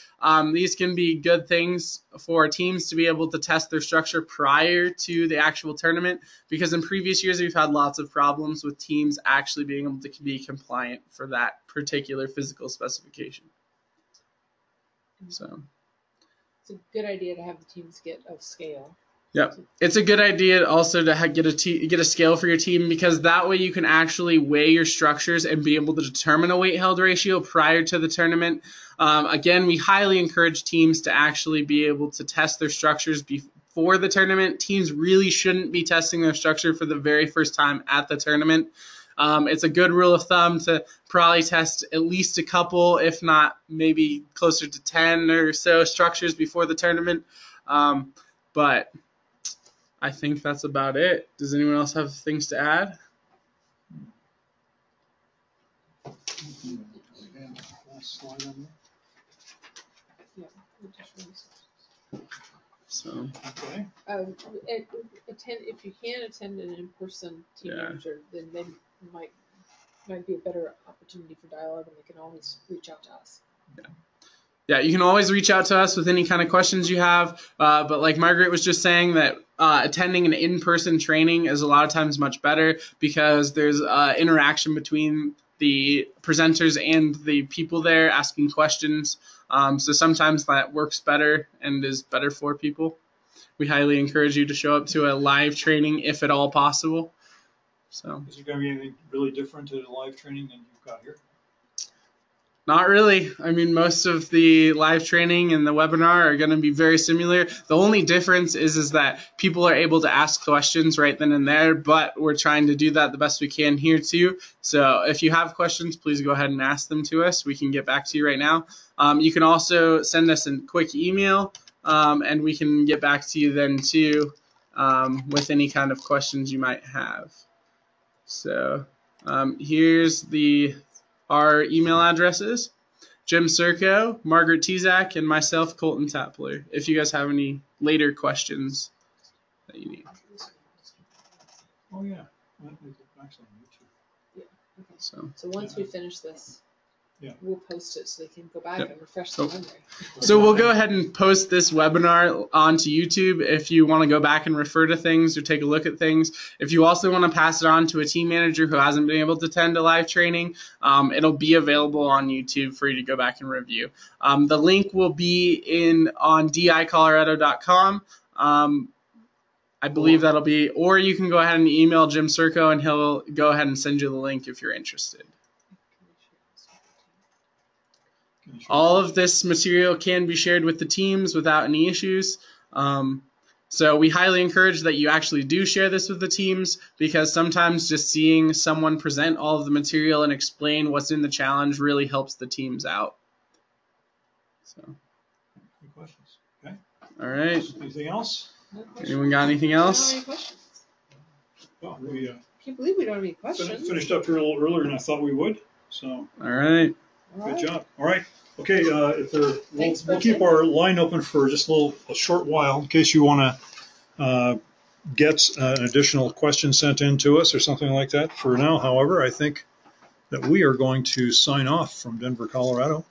These can be good things for teams to be able to test their structure prior to the actual tournament, because in previous years we've had lots of problems with teams actually being able to be compliant for that particular physical specification. So. It's a good idea to have the teams get a scale. Yep. It's a good idea also to get a scale for your team, because that way you can actually weigh your structures and be able to determine a weight-held ratio prior to the tournament. Again, we highly encourage teams to actually be able to test their structures before the tournament. Teams really shouldn't be testing their structure for the very first time at the tournament. It's a good rule of thumb to probably test at least a couple, if not maybe closer to 10 or so structures before the tournament. But I think that's about it. Does anyone else have things to add? So. Okay. If you can attend an in-person team manager, then maybe might be a better opportunity for dialogue, and they can always reach out to us. Yeah, you can always reach out to us with any kind of questions you have. But like Margaret was just saying, that attending an in-person training is a lot of times much better, because there's interaction between the presenters and the people there asking questions. So sometimes that works better and is better for people. We highly encourage you to show up to a live training if at all possible. So. Is there going to be anything really different at a live training than you've got here? Not really. I mean, most of the live training and the webinar are going to be very similar. The only difference is that people are able to ask questions right then and there, but we're trying to do that the best we can here too. So if you have questions, please go ahead and ask them to us. We can get back to you right now. You can also send us a quick email, and we can get back to you then too with any kind of questions you might have. So here's our email addresses: Jim Circo, Margaret Tezak, and myself, Colton Tapler, if you guys have any later questions that you need. Oh, yeah. So once we finish this, Yeah. we'll post it so they can go back Yep. and refresh So- their memory. So we'll go ahead and post this webinar onto YouTube if you want to go back and refer to things or take a look at things. If you also want to pass it on to a team manager who hasn't been able to attend a live training, it'll be available on YouTube for you to go back and review. The link will be on dicolorado.com. I believe that'll be, or you can go ahead and email Jim Circo and he'll go ahead and send you the link if you're interested. All of this material can be shared with the teams without any issues. So we highly encourage that you actually do share this with the teams, because sometimes just seeing someone present all of the material and explain what's in the challenge really helps the teams out. So, Good questions. Okay. all right. Anything else? Anyone got anything else? Any questions? Well, we I can't believe we don't have any questions. finished up here a little earlier than I thought we would. So All right. good job. All right. Okay. Thanks, We'll keep our line open for just a short while in case you want to get an additional question sent in to us or something like that. For now, however, I think that we are going to sign off from Denver, Colorado.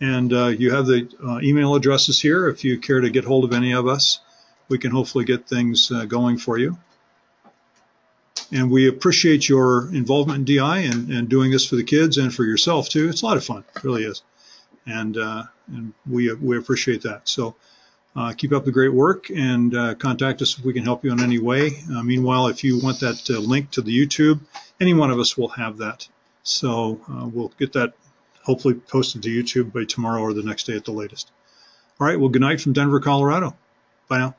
And you have the email addresses here. If you care to get hold of any of us, we can hopefully get things going for you. And we appreciate your involvement in DI and doing this for the kids and for yourself too. It's a lot of fun, it really is. And we appreciate that. So keep up the great work and contact us if we can help you in any way. Meanwhile, if you want that link to the YouTube, any one of us will have that. So we'll get that hopefully posted to YouTube by tomorrow or the next day at the latest. All right, well, good night from Denver, Colorado. Bye now.